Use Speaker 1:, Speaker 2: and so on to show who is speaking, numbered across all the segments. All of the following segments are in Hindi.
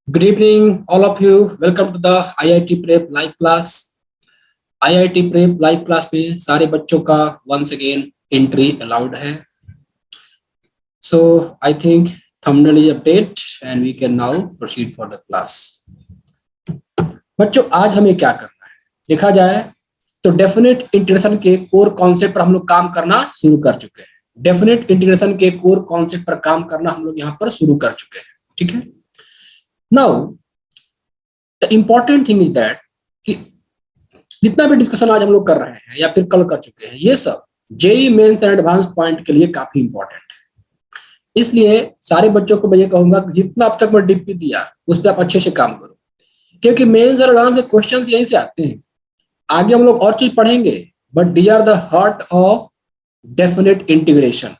Speaker 1: Good evening, all of you. Welcome to the IIT Prep live class. IIT Prep live class में सारे बच्चों का once again entry allowed है. So I think thumbnail is update and we can now proceed for the class. बच्चों आज हमें क्या करना है देखा जाए तो डेफिनेट इंटीग्रेशन के कोर कॉन्सेप्ट पर हम लोग काम करना शुरू कर चुके हैं. डेफिनेट इंटीग्रेशन के कोर कॉन्सेप्ट पर काम करना हम लोग यहाँ पर शुरू कर चुके हैं. ठीक है. Now the important thing is that कि जितना भी डिस्कशन आज हम लोग कर रहे हैं या फिर कल कर चुके हैं ये सब JEE Mains and advance point के लिए काफी इंपॉर्टेंट है. इसलिए सारे बच्चों को मैं ये कहूंगा कि जितना अब तक मैं डीपी दिया उस पर आप अच्छे से काम करो, क्योंकि मेंस और एडवांस के क्वेश्चन यहीं से आते हैं. आगे हम लोग और चीज पढ़ेंगे but they are the heart of definite integration.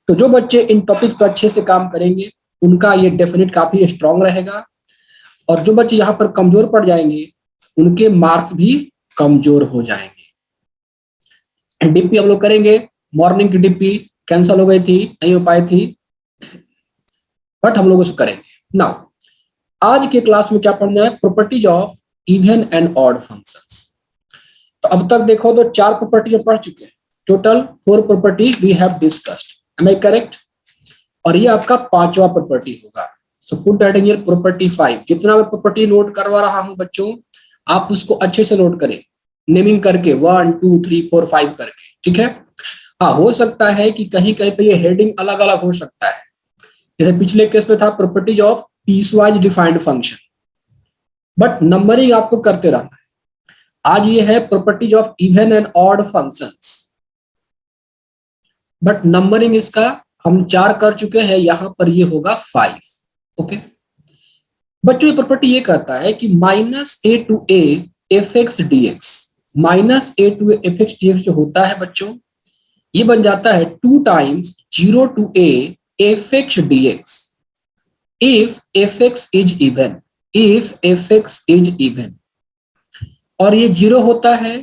Speaker 1: तो जो बच्चे इन टॉपिक्स पर अच्छे से काम करेंगे उनका ये डेफिनेट काफी स्ट्रांग रहेगा, और जो बच्चे यहाँ पर कमजोर पड़ जाएंगे उनके मार्क्स भी कमजोर हो जाएंगे. डीपी हम लोग करेंगे. मॉर्निंग की डीपी कैंसिल हो गई थी, नहीं हो पाई थी, बट हम लोग उसको करेंगे. नाउ आज के क्लास में क्या पढ़ना है? Properties of even and odd functions. तो अब तक देखो तो 4 प्रॉपर्टी हम पढ़ चुके हैं. Total 4 property we have discussed. Am I correct? और ये आपका 5वां प्रॉपर्टी होगा. So put that in your property 5. जितना मैं प्रॉपर्टी नोट करवा रहा हूं बच्चों आप उसको अच्छे से नोट करें, नेमिंग करके 1 2 3 4 5 करके. ठीक है. हाँ, हो सकता है कि कहीं कहीं पे ये हेडिंग अलग अलग हो सकता है. जैसे पिछले केस में था properties of piecewise defined function, but numbering आपको करते रहना है. आज ये है properties of even and odd functions, but numbering इसका हम 4 कर चुके हैं, यहां पर ये होगा 5. ओके. बच्चों ये प्रॉपर्टी ये कहता है कि minus a to a f x d x, minus a to f x d x जो होता है बच्चों ये बन जाता है 2 times 0 to a f x d x if f x is even, if f x is even. और ये 0 होता है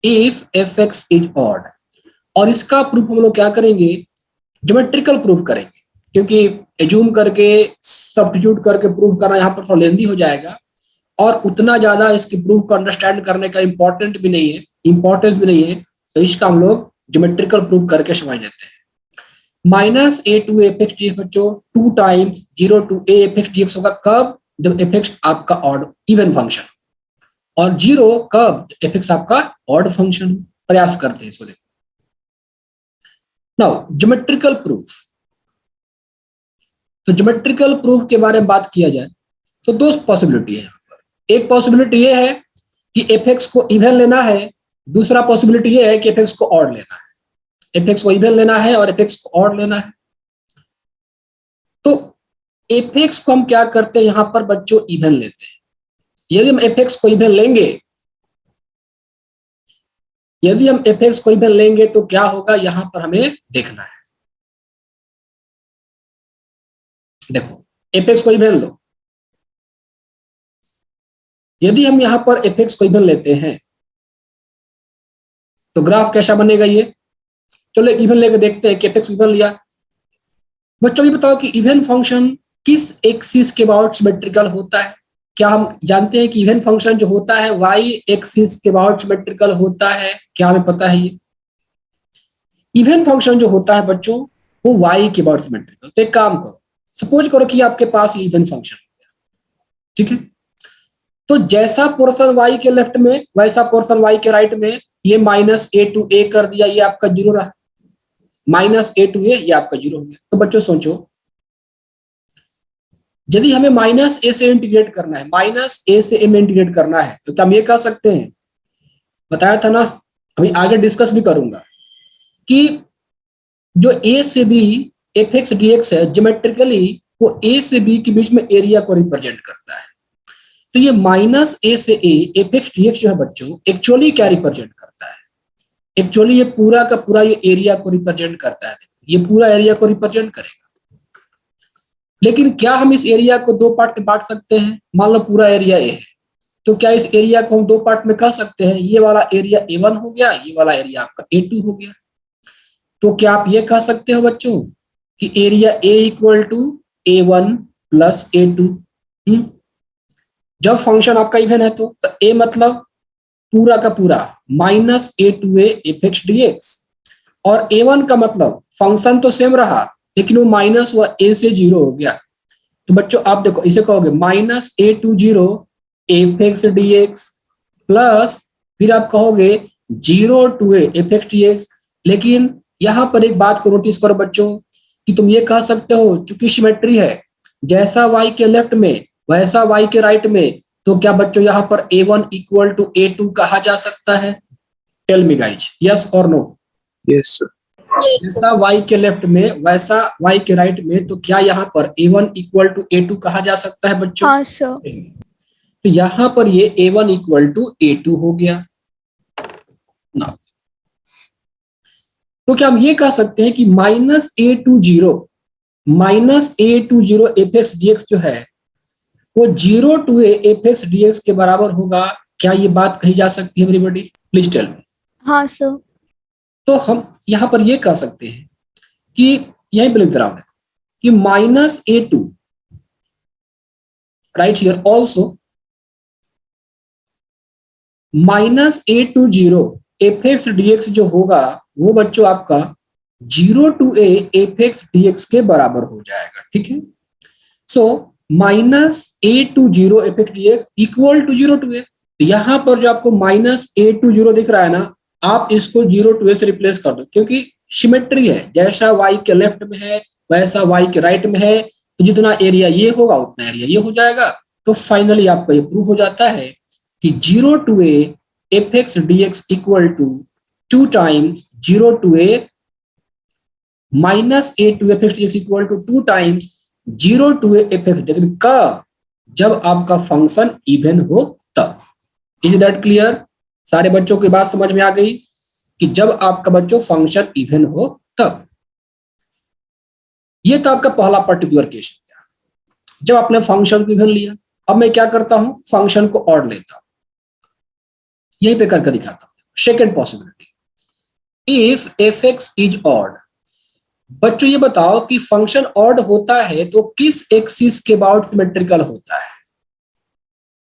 Speaker 1: if f x is odd. और इसका प्रूफ हम लोग क्या करेंगे? ज्योमेट्रिकल प्रूफ करेंगे, क्योंकि एज्यूम करके सब्स्टिट्यूट करके प्रूव करना यहाँ पर थोड़ा लेंदी हो जाएगा और उतना ज्यादा इसके प्रूफ को अंडरस्टैंड करने का इंपॉर्टेंस भी नहीं है. तो इसका हम लोग ज्योमेट्रिकल प्रूफ करके समझ लेते हैं. Minus a to f x d x बच्चों 2 times 0 to a f x d x होगा कब? जब एफ एक्स आपका ऑड इवन फंक्शन, और 0 कब? एफ एक्स आपका ऑड फंक्शन. प्रयास करते हैं इसको. देखो नाउ ज्योमेट्रिकल प्रूफ. तो ज्योमेट्रिकल प्रूफ के बारे में बात किया जाए तो 2 पॉसिबिलिटी है यहाँ पर. एक पॉसिबिलिटी ये है कि एफ एक्स को इवन लेना है, दूसरा पॉसिबिलिटी ये है कि एफ एक्स को ऑड लेना है. एफ एक्स को इवन लेना है और एफ एक्स को ऑड लेना है. तो एफ एक्स को हम क्या करते हैं यहाँ पर बच्चों? इवन लेते हैं. यदि हम एफ एक्स को इवन लेंगे तो क्या होगा यहां पर हमें देखना है. देखो एफ एक्स को इवन लो. यदि हम यहां पर एफ एक्स को इवन लेते हैं तो ग्राफ कैसा बनेगा? ये चलो इवन लेकर देखते हैं कि एफ एक्स इवन लिया. बच्चों ये बताओ कि इवन फंक्शन किस एक्सिस के अबाउट सिमेट्रिकल होता है? क्या हम जानते हैं कि इवन फंक्शन जो होता है वाई एक्सिस के अबाउट सिमेट्रिकल होता है? क्या हमें पता है? ये इवन फंक्शन जो होता है बच्चों वो वाई के अबाउट सिमेट्रिकल. तो एक काम करो, सपोज करो कि आपके पास इवन फंक्शन हो गया. ठीक है. तो जैसा पोर्शन वाई के लेफ्ट में वैसा पोर्शन वाई के राइट में ये माइनस ए टू ए कर दिया, ये आपका 0 रहा. माइनस ए टू ए ये आपका 0 हो गया. तो बच्चों सोचो यदि हमें माइनस ए से इंटीग्रेट करना है, माइनस ए से ए में इंटीग्रेट करना है तो क्या हम ये कह सकते हैं? बताया था ना, अभी आगे डिस्कस भी करूंगा कि जो ए से b f x d x है ज्योमेट्रिकली वो ए से बी के बीच में एरिया को रिप्रेजेंट करता है. तो ये माइनस ए से ए एफ एक्स डी एक्स जो है बच्चों एक्चुअली क्या रिप्रेजेंट करता है? एक्चुअली ये पूरा का पूरा ये एरिया को रिप्रेजेंट करता है. ये पूरा एरिया को रिप्रेजेंट करेगा. लेकिन क्या हम इस एरिया को 2 पार्ट में बांट सकते हैं? मान लो पूरा एरिया ए है, तो क्या इस एरिया को हम 2 पार्ट में कर सकते हैं? ये वाला एरिया A1 हो गया, ये वाला एरिया आपका A2 हो गया. तो क्या आप ये कह सकते हो बच्चों कि area A equal to A1 plus A2? जब फंक्शन आपका इवन है तो ए मतलब पूरा का पूरा minus a to a f x d x, और ए वन का मतलब फंक्शन तो सेम रहा लेकिन वो माइनस हुआ ए से जीरो हो गया। तो बच्चों आप देखो इसे कहोगे minus a to zero f x d x plus फिर आप कहोगे zero to a f x d x. लेकिन यहां पर एक बात को नोटिस करो बच्चों कि तुम ये कह सकते हो चूंकि सिमेट्री है जैसा y के लेफ्ट में वैसा y के राइट में, तो क्या बच्चों यहाँ पर a1 इक्वल टू a2 कहा जा सकता है? टेल मी गाइज, यस और नो?
Speaker 2: Yes sir.
Speaker 1: जैसा y के लेफ्ट में वैसा y के राइट में, तो क्या यहाँ पर a1 इक्वल टू a2 कहा जा सकता है बच्चों?
Speaker 3: हाँ सर।
Speaker 1: तो यहाँ पर ये a1 इक्वल टू a2 हो गया ना। तो क्या हम ये कह सकते हैं कि minus a to zero f x d x जो है वो zero to a f x d x के बराबर होगा? क्या ये बात कही जा सकती है एवरीबॉडी? प्लीज टेल मी।
Speaker 3: हाँ सर।
Speaker 1: तो हम यहां पर ये कह सकते हैं कि यहीं पर लिख रहा हूं कि minus a to right here also minus a to zero f x d x जो होगा वो बच्चों आपका zero to a f x d x के बराबर हो जाएगा। ठीक है, so minus a to zero f x d x equal to zero to a. यहां पर जो आपको माइनस ए टू जीरो दिख रहा है ना, आप इसको जीरो टू ए से रिप्लेस कर दो क्योंकि सिमेट्री है, जैसा y के लेफ्ट में है वैसा y के राइट में है, तो जितना एरिया ये होगा उतना एरिया ये हो जाएगा। तो फाइनली आपका ये प्रूव हो जाता है कि zero to a f x d x equal to two times zero to a minus a to f x d x equal to two times zero to a f x d x का, जब आपका फंक्शन इवन हो तब। Is that clear? सारे बच्चों की बात समझ में आ गई कि जब आपका बच्चों फंक्शन इवन हो तब। ये तो आपका पहला पर्टिकुलर केस हो गया जब आपने फंक्शन को इवन लिया। अब मैं क्या करता हूं, फंक्शन को ऑड लेता हूं, यहीं पे करके दिखाता हूं। Second possibility, if f x is odd. बच्चों ये बताओ कि फंक्शन ऑड होता है तो किस एक्सिस के अबाउट सिमेट्रिकल होता है?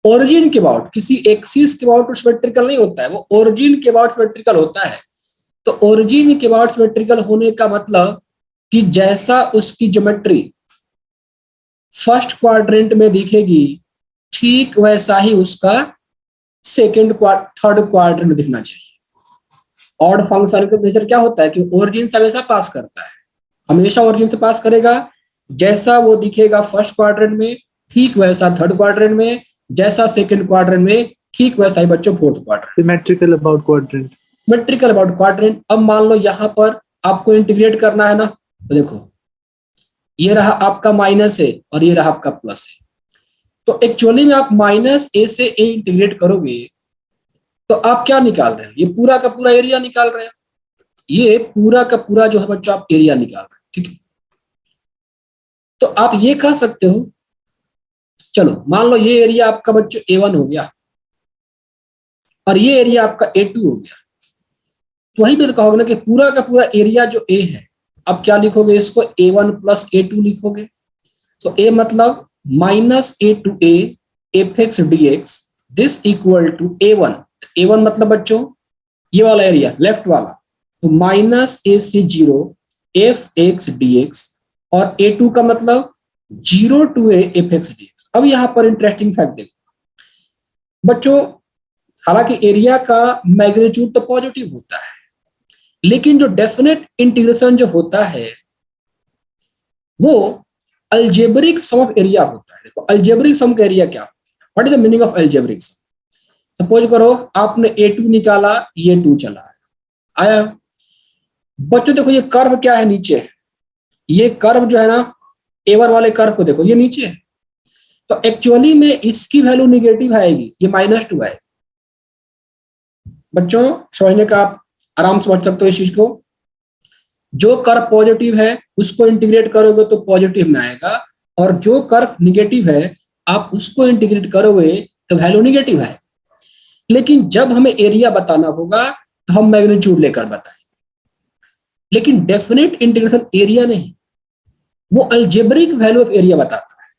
Speaker 1: ओरिजिन के अबाउट, किसी एक्सिस के अबाउट सिमेट्रिकल नहीं होता है, वो ओरिजिन के अबाउट सिमेट्रिकल होता है। तो ओरिजिन के अबाउट सिमेट्रिकल होने का मतलब कि जैसा उसकी ज्योमेट्री फर्स्ट क्वाड्रेंट में दिखेगी ठीक वैसा ही उसका थर्ड क्वाड्रेंट में दिखना चाहिए। ऑड फंक्शन का नेचर क्या होता है कि ओरिजिन से हमेशा पास करता है, हमेशा ओरिजिन से पास करेगा। जैसा वो दिखेगा फर्स्ट क्वाड्रेंट में ठीक वैसा थर्ड क्वाड्रेंट में, जैसा सेकंड क्वाड्रेंट में ठीक वैसा ही बच्चों fourth quadrant.
Speaker 2: Symmetrical about quadrant,
Speaker 1: symmetrical about quadrant. अब मान लो यहाँ पर आपको इंटीग्रेट करना है ना, तो देखो ये रहा आपका माइनस ए और ये रहा आपका प्लस ए। तो एक्चुअली में आप माइनस ए से ए इंटीग्रेट करोगे तो आप क्या निकाल रहे हैं? ये पूरा का पूरा एरिया निकाल रहे हैं। ये पूरा का पूरा जो है बच्चों आप एरिया निकाल रहे हैं। ठीक है, तो आप ये कह सकते हो, चलो मान लो ये एरिया आपका बच्चों A1 हो गया और ये एरिया आपका A2 हो गया। तो वही भी कहोगे ना कि पूरा का पूरा एरिया जो A है, अब क्या लिखोगे इसको? A1 प्लस A2 लिखोगे। सो A मतलब minus a to a f x d x this equal to A1। A1 मतलब बच्चों ये वाला एरिया लेफ्ट वाला, तो माइनस ए से zero f x d x, और A2 का मतलब zero to a f x d x. अब यहाँ पर इंटरेस्टिंग फैक्ट देखो बच्चों, हालांकि एरिया का मैग्नीट्यूड तो पॉजिटिव होता है, लेकिन जो डेफिनेट इंटीग्रेशन जो होता है वो अलजेब्रिक सम ऑफ एरिया होता है। देखो अलजेब्रिक सम का एरिया क्या, what is the meaning of algebraic sum? Suppose करो आपने A2 निकाला, ये 2 चला आया। बच्चों देखो ये कर्व क्या है नीचे, ये कर्व जो है ना A1 वाले कर्व को देखो, ये नीचे है। तो एक्चुअली में इसकी वैल्यू निगेटिव आएगी, ये -2 है। बच्चों समझने का आप आराम से समझ सकते हो इस चीज को। जो कर्व पॉजिटिव है उसको इंटीग्रेट करोगे तो पॉजिटिव में आएगा, और जो कर्व निगेटिव है आप उसको इंटीग्रेट करोगे तो वैल्यू निगेटिव है। लेकिन जब हमें एरिया बताना होगा तो हम मैग्नीट्यूड लेकर बताएं, लेकिन डेफिनेट इंटीग्रेशन एरिया नहीं, वो अलजेब्रिक वैल्यू ऑफ एरिया बताता है।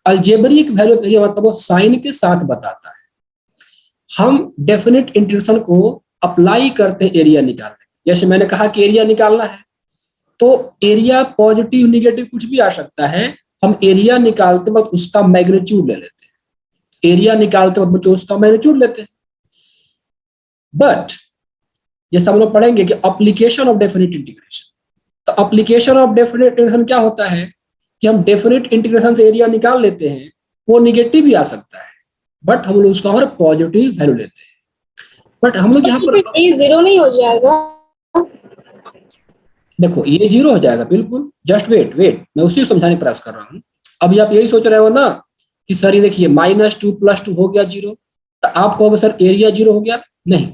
Speaker 1: अलजेब्रिक वैल्यू ऑफ एरिया मतलब वो साइन के साथ बताता है। हम डेफिनेट इंटीग्रेशन को अप्लाई करते हैं एरिया निकालने, जैसे मैंने कहा कि एरिया निकालना है तो एरिया पॉजिटिव निगेटिव कुछ भी आ सकता है, हम एरिया निकालते वक्त उसका मैग्नीट्यूड ले लेते हैं, एरिया निकालते वक्त बच्चों उसका मैग्नीट्यूड लेते हैं। बट जैसे हम लोग पढ़ेंगे कि एप्लीकेशन ऑफ डेफिनेट इंटीग्रेशन, तो एप्लीकेशन ऑफ डेफिनेट इंटीग्रेशन क्या होता है कि हम डेफिनेट इंटीग्रेशन से एरिया निकाल लेते हैं, वो निगेटिव भी आ सकता है बट हम लोग उसका और पॉजिटिव वैल्यू लेते हैं। बट हम लोग यहाँ पर
Speaker 3: ये जीरो नहीं हो जाएगा?
Speaker 1: देखो ये जीरो हो जाएगा बिल्कुल, जस्ट वेट वेट, मैं उसी को समझाने का प्रयास कर रहा हूँ। अभी आप यही सोच रहे हो ना कि सर ये देखिए -2 + 2 हो गया जीरो, तो आप कहोगे सर एरिया जीरो हो गया। नहीं,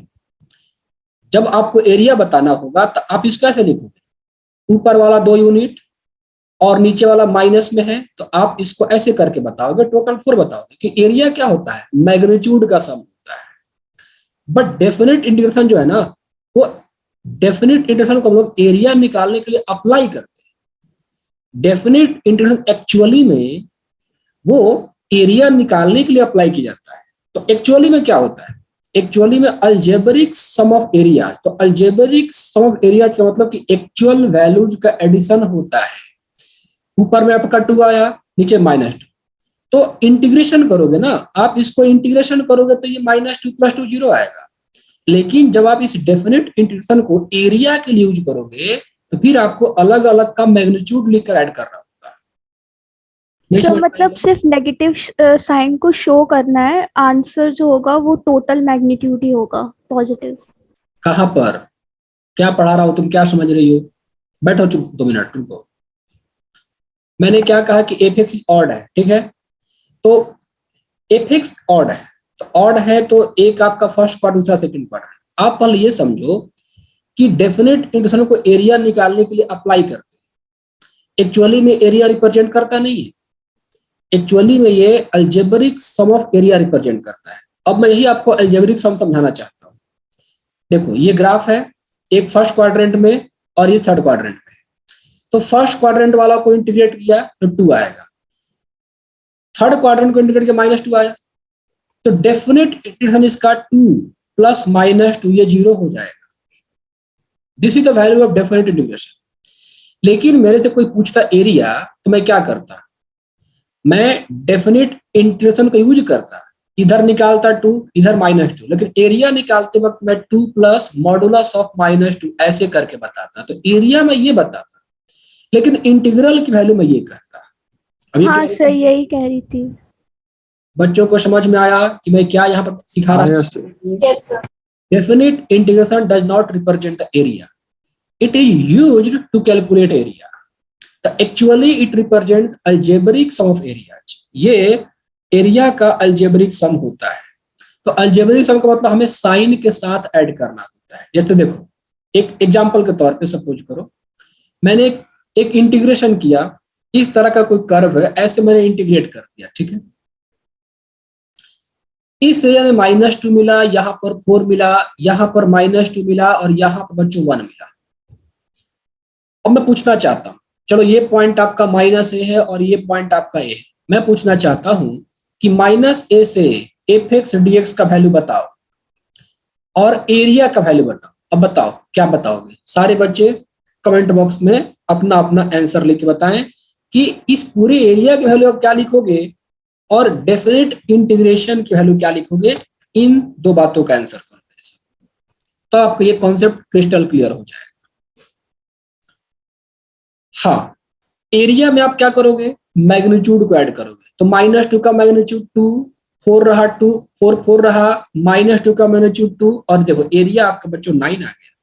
Speaker 1: जब आपको एरिया बताना होगा तो आप इसको कैसे लिखोगे, ऊपर वाला 2 यूनिट और नीचे वाला माइनस में है, तो आप इसको ऐसे करके बताओगे, टोटल 4 बताओगे कि एरिया क्या होता है, मैग्नीट्यूड का सम होता है। बट डेफिनेट इंटीग्रेशन जो है ना, वो डेफिनेट इंटीग्रेशन को हम लोग एरिया निकालने के लिए अप्लाई करते हैं। डेफिनेट इंटीग्रेशन एक्चुअली में वो एरिया निकालने के लिए अप्लाई किया जाता है। तो एक्चुअली में क्या होता है, एक्चुअली में अलजेब्रिक सम ऑफ एरियाज, तो अलजेब्रिक सम ऑफ एरियाज का मतलब कि एक्चुअल वैल्यूज का एडिशन होता है। ऊपर में आपका 2 आया, नीचे -2, तो इंटीग्रेशन करोगे ना आप, इसको इंटीग्रेशन करोगे तो ये -2 + 2 0 आएगा। लेकिन जब आप इस डेफिनेट इंटीग्रेशन को एरिया के लिए यूज करोगे तो फिर आपको अलग अलग का मैग्नीट्यूड लिखकर ऐड करना होगा।
Speaker 4: तो मतलब सिर्फ नेगेटिव साइन को शो करना है, आंसर जो होगा वो टोटल मैग्नीट्यूड ही होगा पॉजिटिव।
Speaker 1: कहां पर क्या पढ़ा रहा हूं, तुम क्या समझ रही हो? बैठो चुप 2 मिनट रुको। मैंने क्या कहा कि f(x) ऑड है, ठीक है, तो f(x) ऑड है, तो ऑड है तो एक आपका फर्स्ट पार्ट दूसरा सेकंड पार्ट है। आप पहले ये समझो कि डेफिनेट इंटीग्रेशन को एरिया निकालने के लिए अप्लाई करते हैं। एक्चुअली में एरिया रिप्रेजेंट करता नहीं है, एक्चुअली में ये algebraic sum of area represent करता है। अब मैं यही आपको अलजेब्रिक सम समझाना चाहता हूँ। देखो ये ग्राफ है, एक फर्स्ट क्वाड्रेंट में और ये थर्ड क्वाड्रेंट में, तो फर्स्ट क्वाड्रेंट वाला को इंटीग्रेट किया तो 2 आएगा, थर्ड क्वाड्रेंट को इंटीग्रेट किया -2 आया, तो डेफिनेट इंटीग्रेशन इसका 2 + -2 ये 0 हो जाएगा। This is the value of definite integration. लेकिन मेरे से कोई पूछता एरिया तो मैं क्या करता, मैं डेफिनेट इंटीग्रेशन का यूज करता, इधर निकालता 2 इधर -2, लेकिन एरिया निकालते वक्त मैं 2 + मॉडुलस ऑफ -2 ऐसे करके बताता। तो एरिया में ये बताता लेकिन इंटीग्रल की वैल्यू में ये करता। अभी
Speaker 4: हाँ सर यही कह रही थी।
Speaker 1: बच्चों को समझ में आया कि मैं क्या यहाँ पर सिखा रहा हूँ?
Speaker 3: Yes sir.
Speaker 1: Definite integration does not represent the area. It is used to calculate area. तो actually it represents algebraic sum of areas. ये एरिया का algebraic sum होता है। तो algebraic sum का मतलब हमें साइन के साथ ऐड करना होता है। जैसे देखो एक एग्जांपल के तौर पे सपोज करो मैंने एक इंटीग्रेशन किया, इस तरह का कोई कर्व है, ऐसे मैंने इंटीग्रेट कर दिया, ठीक है, इस एरिया में -2 मिला, यहाँ पर 4 मिला, यहाँ पर -2 मिला और यहाँ पर बच्चों 1 मिला। अब मैं पूछना चाहता हूँ, चलो ये पॉइंट आपका -a है और ये पॉइंट आपका a है, मैं पूछना चाहता हूँ कि -a से f(x) dx का वैल्यू बताओ और एरिया का वैल्यू बताओ। अब बताओ क्या बताओगे? सारे बच्चे कमेंट बॉक्स में अपना अपना आंसर लेके बताएं कि इस पूरे एरिया के वैल्यू आप क्या लिखोगे और डेफिनेट इंटीग्रेशन की वैल्यू क्या लिखोगे। इन 2 बातों का आंसर करो मेरे साथ, तो आपको ये कॉन्सेप्ट क्रिस्टल क्लियर हो जाएगा। हाँ, एरिया में आप क्या करोगे, मैग्नीट्यूड को ऐड करोगे, तो -2 का मैग्नीट्यूड 2, 4 रहा 2, 4 रहा, -2 का मैग्नीट्यूड 2 और देखो एरिया आपका बच्चों 9 आ गया।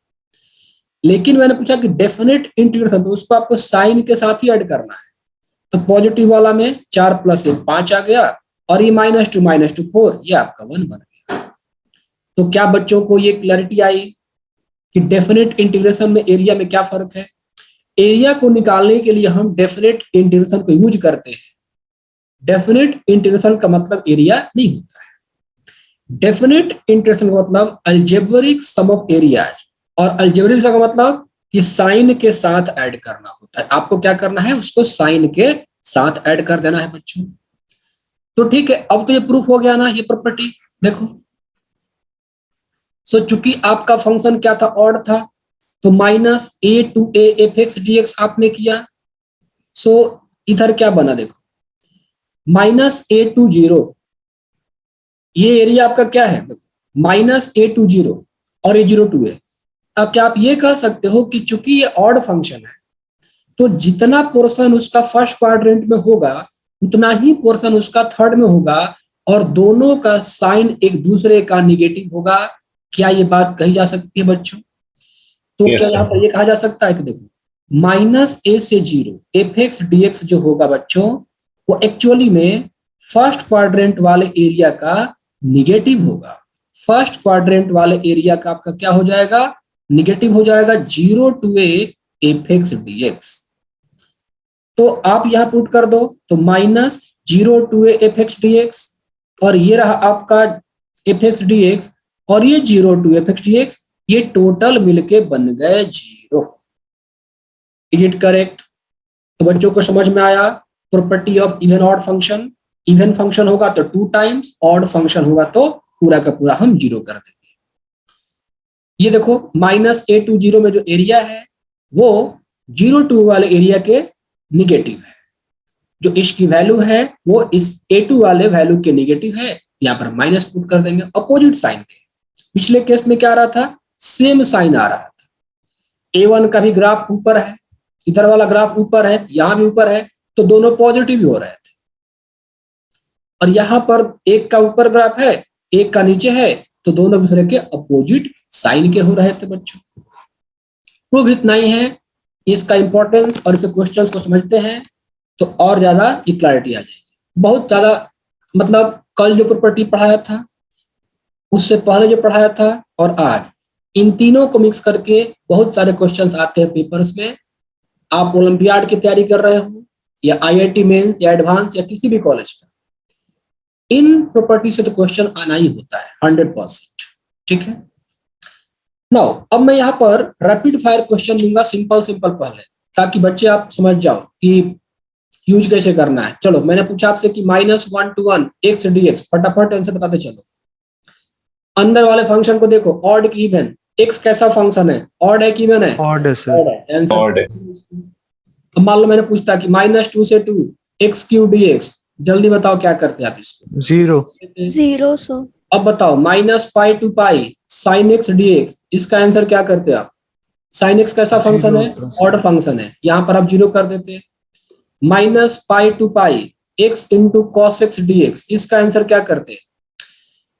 Speaker 1: लेकिन मैंने पूछा कि डेफिनेट इंटीग्रेशन, तो उसको आपको साइन के साथ ही ऐड करना है, तो पॉजिटिव वाला में 4 + 1 5 आ गया और ये -2 4, ये आपका 1 बन गया। तो क्या बच्चों को ये क्लैरिटी आई कि डेफिनेट इंटीग्रेशन में एरिया में क्या फर्क है? एरिया को निकालने के लिए हम डेफिनेट इंटीग्रेशन को यूज करते हैं। डेफिनेट इंटीग्रेशन का मतलब एरिया नहीं होता है। डेफिनेट इंटीग्रेशन का मतलब अलजेब्रिक सम ऑफ एरियाज, और अलजेब्रिक सम का मतलब कि साइन के साथ ऐड करना होता है। आपको क्या करना है, उसको साइन के साथ ऐड कर देना है बच्चों। तो ठीक है, अब तो ये प्रूफ हो गया ना ये प्रॉपर्टी। देखो, सो चूंकि आपका फंक्शन क्या था, ऑड था, तो minus a to a f x d x आपने किया। सो इधर क्या बना, देखो माइनस ए टू जीरो, ये एरिया आपका क्या है, माइनस ए टू जीरो और ए जीरो टू ए। अब क्या आप ये कह सकते हो कि चूंकि ये ऑड फंक्शन है तो जितना पोर्शन उसका फर्स्ट क्वाड्रेंट में होगा उतना ही पोर्शन उसका थर्ड में होगा और दोनों का साइन एक दूसरे का निगेटिव होगा। क्या ये बात कही जा सकती है बच्चों? तो
Speaker 5: Yes,
Speaker 1: क्या यहाँ पर ये कहा जा सकता है कि देखो माइनस ए से zero f x d x जो होगा बच्चों, वो एक्चुअली में फर्स्ट क्वाड्रेंट वाले एरिया का निगेटिव होगा। फर्स्ट क्वाड्रेंट वाले एरिया का आपका क्या हो जाएगा, निगेटिव हो जाएगा, zero to a f x d x. तो आप यहां पुट कर दो, तो minus zero to a f x d x, और ये रहा आपका एफ एक्स डी एक्स, और ये zero to f x d x, ये टोटल मिलके बन गए जीरो। Is it correct? तो बच्चों को समझ में आया property of even odd function. Even function होगा तो 2 टाइम्स, ऑड फंक्शन होगा तो पूरा का पूरा हम जीरो कर देंगे। ये देखो माइनस ए टू जीरो में जो एरिया है वो जीरो टू वाले एरिया के निगेटिव है, जो इसकी वैल्यू है वो इस A2 वाले वैल्यू के निगेटिव है। यहाँ पर माइनस पुट कर देंगे अपोजिट साइन के। पिछले केस में क्या आ रहा था, सेम साइन आ रहा था। A1 का भी ग्राफ ऊपर है, इधर वाला ग्राफ ऊपर है, यहाँ भी ऊपर है, तो दोनों पॉजिटिव ही हो रहे थे। और यहाँ पर एक का ऊपर ग्राफ है, एक का नीचे है, तो दोनों दूसरे के अपोजिट साइन के हो रहे थे बच्चों। प्रूफ इतना ही है, इसका इंपॉर्टेंस और इस क्वेश्चंस को समझते हैं तो और ज्यादा क्लैरिटी आ जाएगी। बहुत ज्यादा मतलब कल जो प्रॉपर्टी पढ़ाया था, उससे पहले जो पढ़ाया था, और आज इन तीनों को मिक्स करके बहुत सारे क्वेश्चंस आते हैं पेपर्स में। आप ओलंपियाड की तैयारी कर रहे हो या आईआईटी मेंस या एडवांस या किसी भी कॉलेज का, इन प्रॉपर्टी से तो क्वेश्चन आना ही होता है 100%। ठीक है, नाउ अब मैं यहाँ पर रैपिड फायर क्वेश्चन दूंगा, सिंपल सिंपल पहले, ताकि बच्चे आप समझ जाओ कि यूज कैसे करना है। चलो, मैंने पूछा आपसे कि -1 to 1 एक्स डी एक्स, फटाफट आंसर बताते चलो। अंदर वाले फंक्शन को देखो, ऑड की इवन, एक्स कैसा फंक्शन है, ऑड है कि इवन है?
Speaker 2: ऑड है सर।
Speaker 1: ऑड है, आंसर
Speaker 5: Odd है।
Speaker 1: अब मान लो मैंने पूछता कि -2 से 2 एक्स क्यूब डी एक्स, जल्दी बताओ क्या करते हैं आप इसको?
Speaker 2: जीरो।
Speaker 4: Zero sir.
Speaker 1: अब बताओ -π to π sin x dx, इसका आंसर क्या करते हैं आप? sin x कैसा फंक्शन है? ऑड फंक्शन है, यहाँ पर आप जीरो कर देते। -π to π x into cos x dx, इसका आंसर क्या करते हैं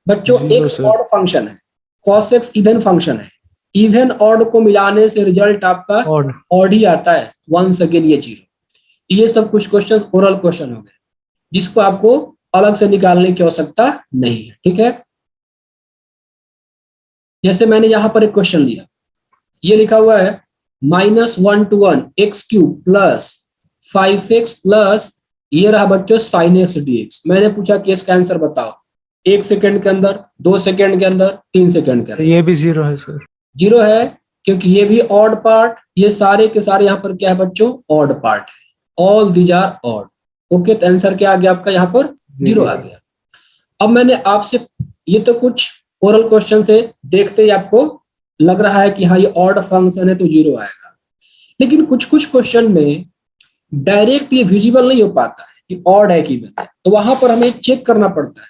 Speaker 1: बच्चों?
Speaker 2: Zero,
Speaker 1: x
Speaker 2: sir.
Speaker 1: Odd function है, cos x इवन फंक्शन है, इवन ऑड को मिलाने से रिजल्ट आपका
Speaker 2: ऑड।
Speaker 1: ऑड ही आता है। वंस अगेन ये जीरो। ये सब कुछ क्वेश्चन ओरल क्वेश्चन हो गए, जिसको आपको अलग से निकालने की आवश्यकता नहीं है। ठीक है, जैसे मैंने यहां पर एक क्वेश्चन लिया, ये लिखा हुआ है -1 to 1 x cube plus 5x plus, ये रहा बच्चों sin x dx। मैंने पूछा कि इसका आंसर बताओ, 1 सेकंड के अंदर, 2 सेकंड के अंदर, 3 सेकंड के अंदर।
Speaker 2: ये भी जीरो है सर।
Speaker 1: जीरो है क्योंकि ये भी ऑड पार्ट, ये सारे के सारे यहाँ पर क्या है बच्चों? ऑड पार्ट है, all these are odd. Okay, तो आंसर क्या आ गया आपका? यहाँ पर जीरो आ गया। अब मैंने आपसे, ये तो कुछ ओरल क्वेश्चन से देखते ही आपको लग रहा है कि हाँ ये ऑड फंक्शन है तो जीरो आएगा, लेकिन कुछ कुछ क्वेश्चन में डायरेक्ट ये विजिबल नहीं हो पाता है कि ऑड है कि इवन है, तो वहां पर हमें चेक करना पड़ता है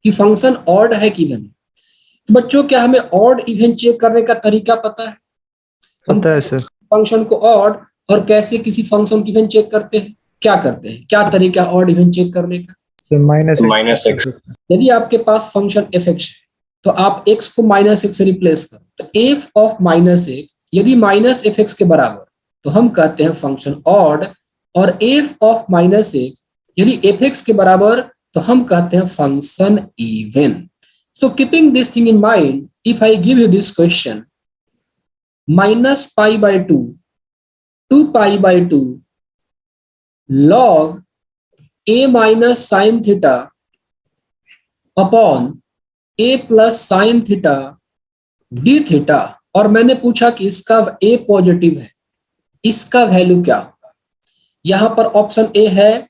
Speaker 1: कि फंक्शन ऑड है कि इवन है। तो बच्चों, क्या हमें ऑड इवन चेक करने का तरीका पता है?
Speaker 2: पता है सर।
Speaker 1: फंक्शन को ऑड और कैसे किसी फंक्शन की इवन चेक करते हैं, क्या करते हैं, क्या तरीका ऑड इवन चेक करने का?
Speaker 5: -x।
Speaker 1: यदि आपके पास फंक्शन f(x) है तो आप x को -x से रिप्लेस करो, तो f of -x यदि -fx के बराबर तो हम कहते हैं फंक्शन ऑड, और f of -x यदि fx के बराबर तो हम कहते हैं function even. So keeping this thing in mind, if I give you this question -π/2 2π/2 log a minus sin theta upon a plus sine theta d theta, और मैंने पूछा कि इसका a पॉजिटिव है, इसका वैल्यू क्या होगा? यहां पर ऑप्शन ए है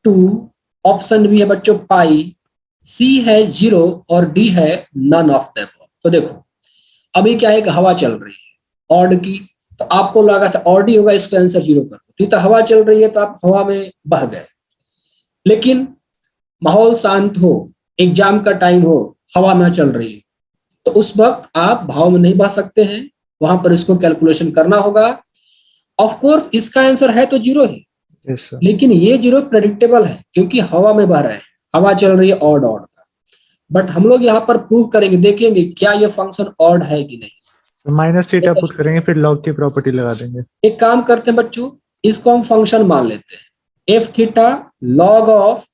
Speaker 1: 2, ऑप्शन बी है बच्चों पाई, सी है 0 और डी है नन ऑफ द अबव। तो देखो अभी क्या है कि हवा चल रही है ऑड की, तो आपको लगा था ऑड ही होगा, इसको आंसर 0 कर दो। तो हवा चल रही है तो आप हवा में बह गए, लेकिन माहौल शांत हो, एग्जाम का टाइम हो, हवा ना चल रही है, तो उस वक्त आप भाव में नहीं बह सकते हैं, वहां पर इसको कैलकुलेशन करना होगा। ऑफ कोर्स इसका आंसर है तो 0 ही,
Speaker 2: यस सर।
Speaker 1: लेकिन ये 0 प्रेडिक्टेबल है क्योंकि हवा में बह रहे हैं, हवा चल रही है ऑड ऑड का। बट हम लोग यहाँ पर प्रूव करेंगे, देखेंगे क्या ये फंक्शन ऑड है कि नहीं।
Speaker 2: माइनस थीटा पुट करेंगे, फिर लॉग की प्रॉपर्टी लगा देंगे।
Speaker 1: एक काम करते हैं बच्चों, इसको हम फंक्शन मान लेते हैं, F theta log of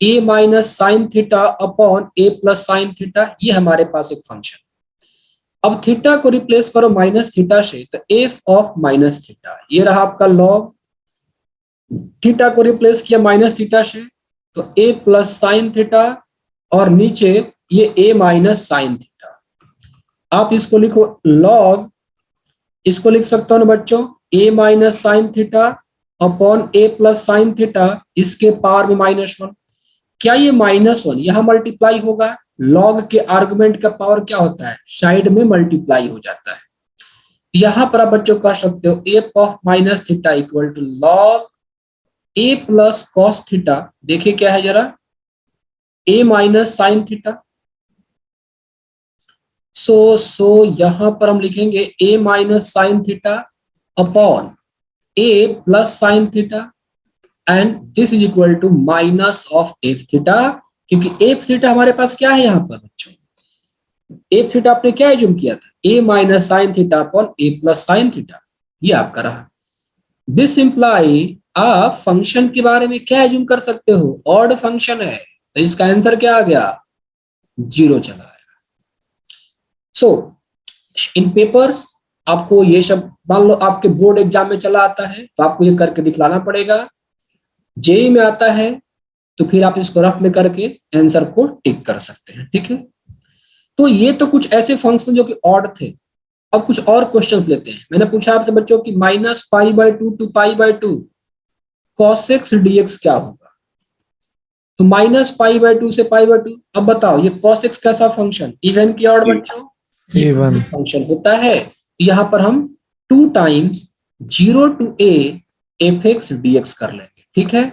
Speaker 1: A minus sine theta upon a plus sine theta, ये हमारे पास एक फंक्शन। अब थीटा को रिप्लेस करो माइनस थीटा से, तो एफ ऑफ माइनस थीटा, ये रहा आपका लॉग। थीटा को रिप्लेस किया माइनस थीटा से, तो ए प्लस साइन थीटा, और नीचे ये ए माइनस साइन थीटा। आप इसको लिखो लॉग, इसको लिख सकते हो ना बच्चों, ए minus sine theta upon a plus sine theta, इसके पावर में -1। क्या ये -1 यहां मल्टीप्लाई होगा? लॉग के आर्गुमेंट का पावर क्या होता है? साइड में मल्टीप्लाई हो जाता है। यहां पर आप बच्चों कह सकते हो f of minus theta equal to log a plus cos theta. देखिए क्या है जरा, a minus sine theta. So यहां पर हम लिखेंगे a minus sine theta upon a plus sine theta, and this is equal to minus of f theta, क्योंकि एफ थीटा हमारे पास क्या है यहाँ पर बच्चों, एफ थीटा आपने क्या एज्यूम किया था, ए minus sine theta upon a plus sine theta, ये आपका रहा। दिस इंप्लाई आप फंक्शन के बारे में क्या एज्यूम कर सकते हो, ऑड फंक्शन है, तो इसका आंसर क्या आ गया, 0 चला आया। सो इन पेपर्स आपको ये सब, मान लो आपके बोर्ड एग्जाम में चला आता है तो आपको ये करके दिखलाना पड़ेगा। जेई में आता है तो फिर आप इसको रफ में करके आंसर को टिक कर सकते हैं, ठीक है। तो ये तो कुछ ऐसे फंक्शन जो कि ऑड थे। अब कुछ और क्वेश्चंस लेते हैं। मैंने पूछा आपसे बच्चों की -π/2 टू π/2 cos x dx क्या होगा, तो -π/2 से π/2। अब बताओ ये cos x कैसा फंक्शन, इवन की ऑड बच्चों,
Speaker 2: इवन
Speaker 1: फंक्शन होता है। यहाँ पर हम 2 times 0 to a fx dx कर लेंगे, ठीक है।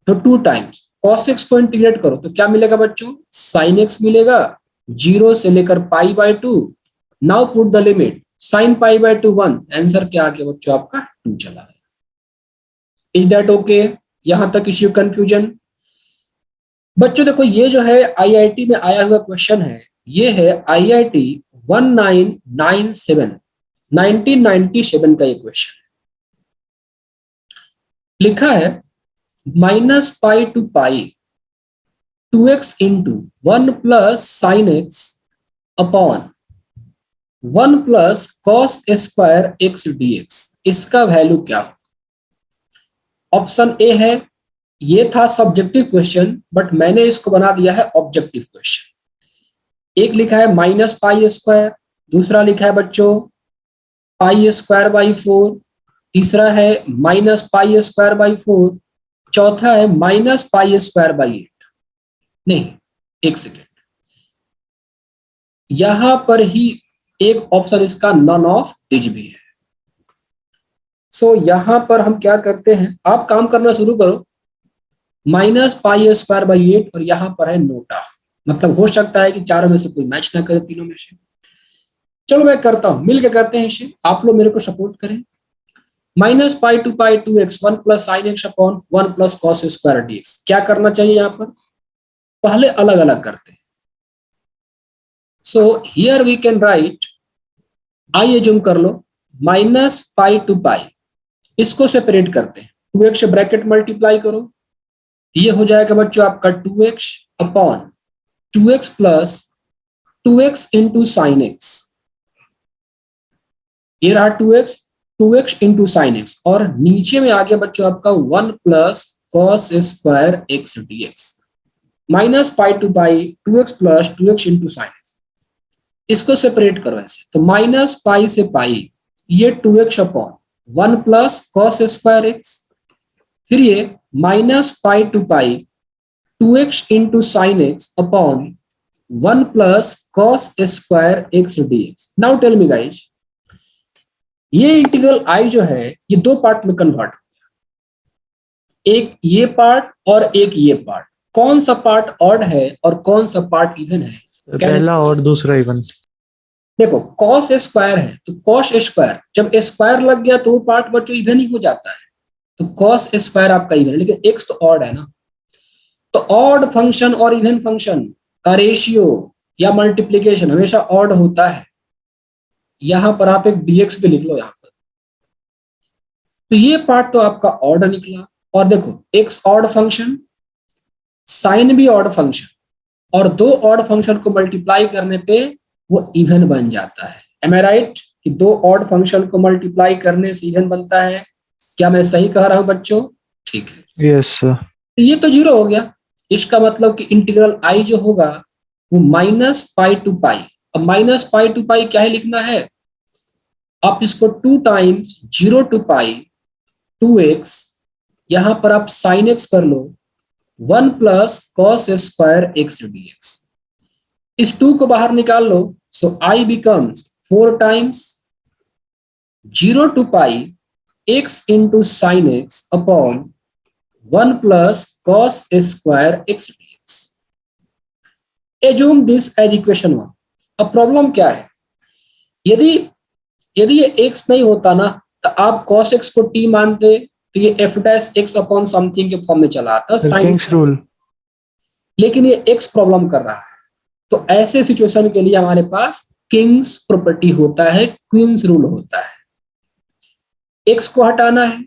Speaker 1: तो 2 टाइम्स cos x को इंटीग्रेट करो तो क्या मिलेगा बच्चों, sin x मिलेगा 0 से लेकर π/2। Now put the limit sin π/2 1, answer क्या आ गया बच्चों आपका 2 चला है। Is that okay? यहां तक इश्यू कंफ्यूजन? बच्चों देखो ये जो है आईआईटी में आया हुआ क्वेश्चन है, ये है आईआईटी 1997 1997 का ये क्वेश्चन है। लिखा है -π to π 2x into 1 plus sin x upon 1 plus cos square x dx, इसका वैल्यू क्या होगा? ऑप्शन ए है, ये था सब्जेक्टिव क्वेश्चन बट मैंने इसको बना दिया है ऑब्जेक्टिव क्वेश्चन। एक लिखा है -π², दूसरा लिखा है बच्चों π²/4, तीसरा है -π²/4, चौथा है -π²/8। नहीं, एक सेकेंड, यहां पर ही एक ऑप्शन इसका नन ऑफ दिस भी है। सो यहां पर हम क्या करते हैं, आप काम करना शुरू करो, -π²/8 और यहां पर है नोटा, मतलब हो सकता है कि चारों में से कोई मैच ना करे, तीनों में से। चलो मैं करता हूं, मिलके करते हैं इसे, आप लोग मेरे को सपोर्ट करें। -π to π 2x 1 plus sin x upon 1 plus cos square dx, क्या करना चाहिए यहाँ पर, पहले अलग अलग करते हैं। So here we can write, आइए जूम कर लो, -π to π, इसको सेपरेट करते हैं, 2x से ब्रैकेट मल्टीप्लाई करो, ये हो जाएगा बच्चों आपका 2x upon 2x plus 2x into sine x, ये रहा 2x इंटू साइन एक्स, और नीचे में आ गया बच्चों आपका 1 plus cos square x dx, -π to π 2x plus 2x into sine x, इसको सेपरेट करो ऐसे, तो -π से π ये 2x upon 1 plus cos square x, फिर ये -π to π 2x into sin x upon 1 plus cos square x dx. Now tell me guys, ये इंटीग्रल I जो है ये दो पार्ट में कन्वर्ट, एक ये पार्ट और एक ये पार्ट, कौन सा पार्ट ऑड है और कौन सा पार्ट इवन है?
Speaker 2: पहला और दूसरा इवन।
Speaker 1: देखो cos स्क्वायर है तो cos स्क्वायर, जब स्क्वायर लग गया तो वो पार्ट बच्चों इवन ही हो जाता है, तो cos स्क्वायर आपका इवन है, लेकिन x तो ऑड है ना, तो ऑड फंक्शन और इवन फंक्शन का रेशियो या मल्टीप्लीकेशन हमेशा ऑड होता है। यहां पर आप एक dx भी लिख लो यहां पर, तो ये पार्ट तो आपका ऑड निकला, और देखो x ऑड फंक्शन, साइन भी ऑड फंक्शन, और दो ऑड फंक्शन को मल्टीप्लाई करने पे वो इवन बन जाता है। एम आई राइट कि दो ऑड फंक्शन को मल्टीप्लाई करने से इवन बनता है? क्या मैं सही कह रहा हूं बच्चों? ठीक है,
Speaker 2: यस सर।
Speaker 1: ये तो जीरो हो गया, इसका मतलब कि इंटीग्रल I जो होगा वो माइनस पाई टू पाई। अब माइनस पाई टू पाई क्या ही लिखना है, आप इसको 2 टाइम्स 0 टू पाई 2x, यहां पर आप साइन x कर लो 1 plus cos square x dx। इस 2 को बाहर निकाल लो, so I becomes 4 times 0 to pi x into sine x upon 1 plus cos square x dx। Assume this as equation 1। अब प्रॉब्लम क्या है, यदि ये x नहीं होता ना तो आप cos x को t मानते तो ये f dash x upon something के फॉर्म में चला आता
Speaker 2: किंग्स रूल,
Speaker 1: लेकिन ये x प्रॉब्लम कर रहा है, तो ऐसे सिचुएशन के लिए हमारे पास किंग्स प्रॉपर्टी होता है, क्वींस रूल होता है। x को हटाना है,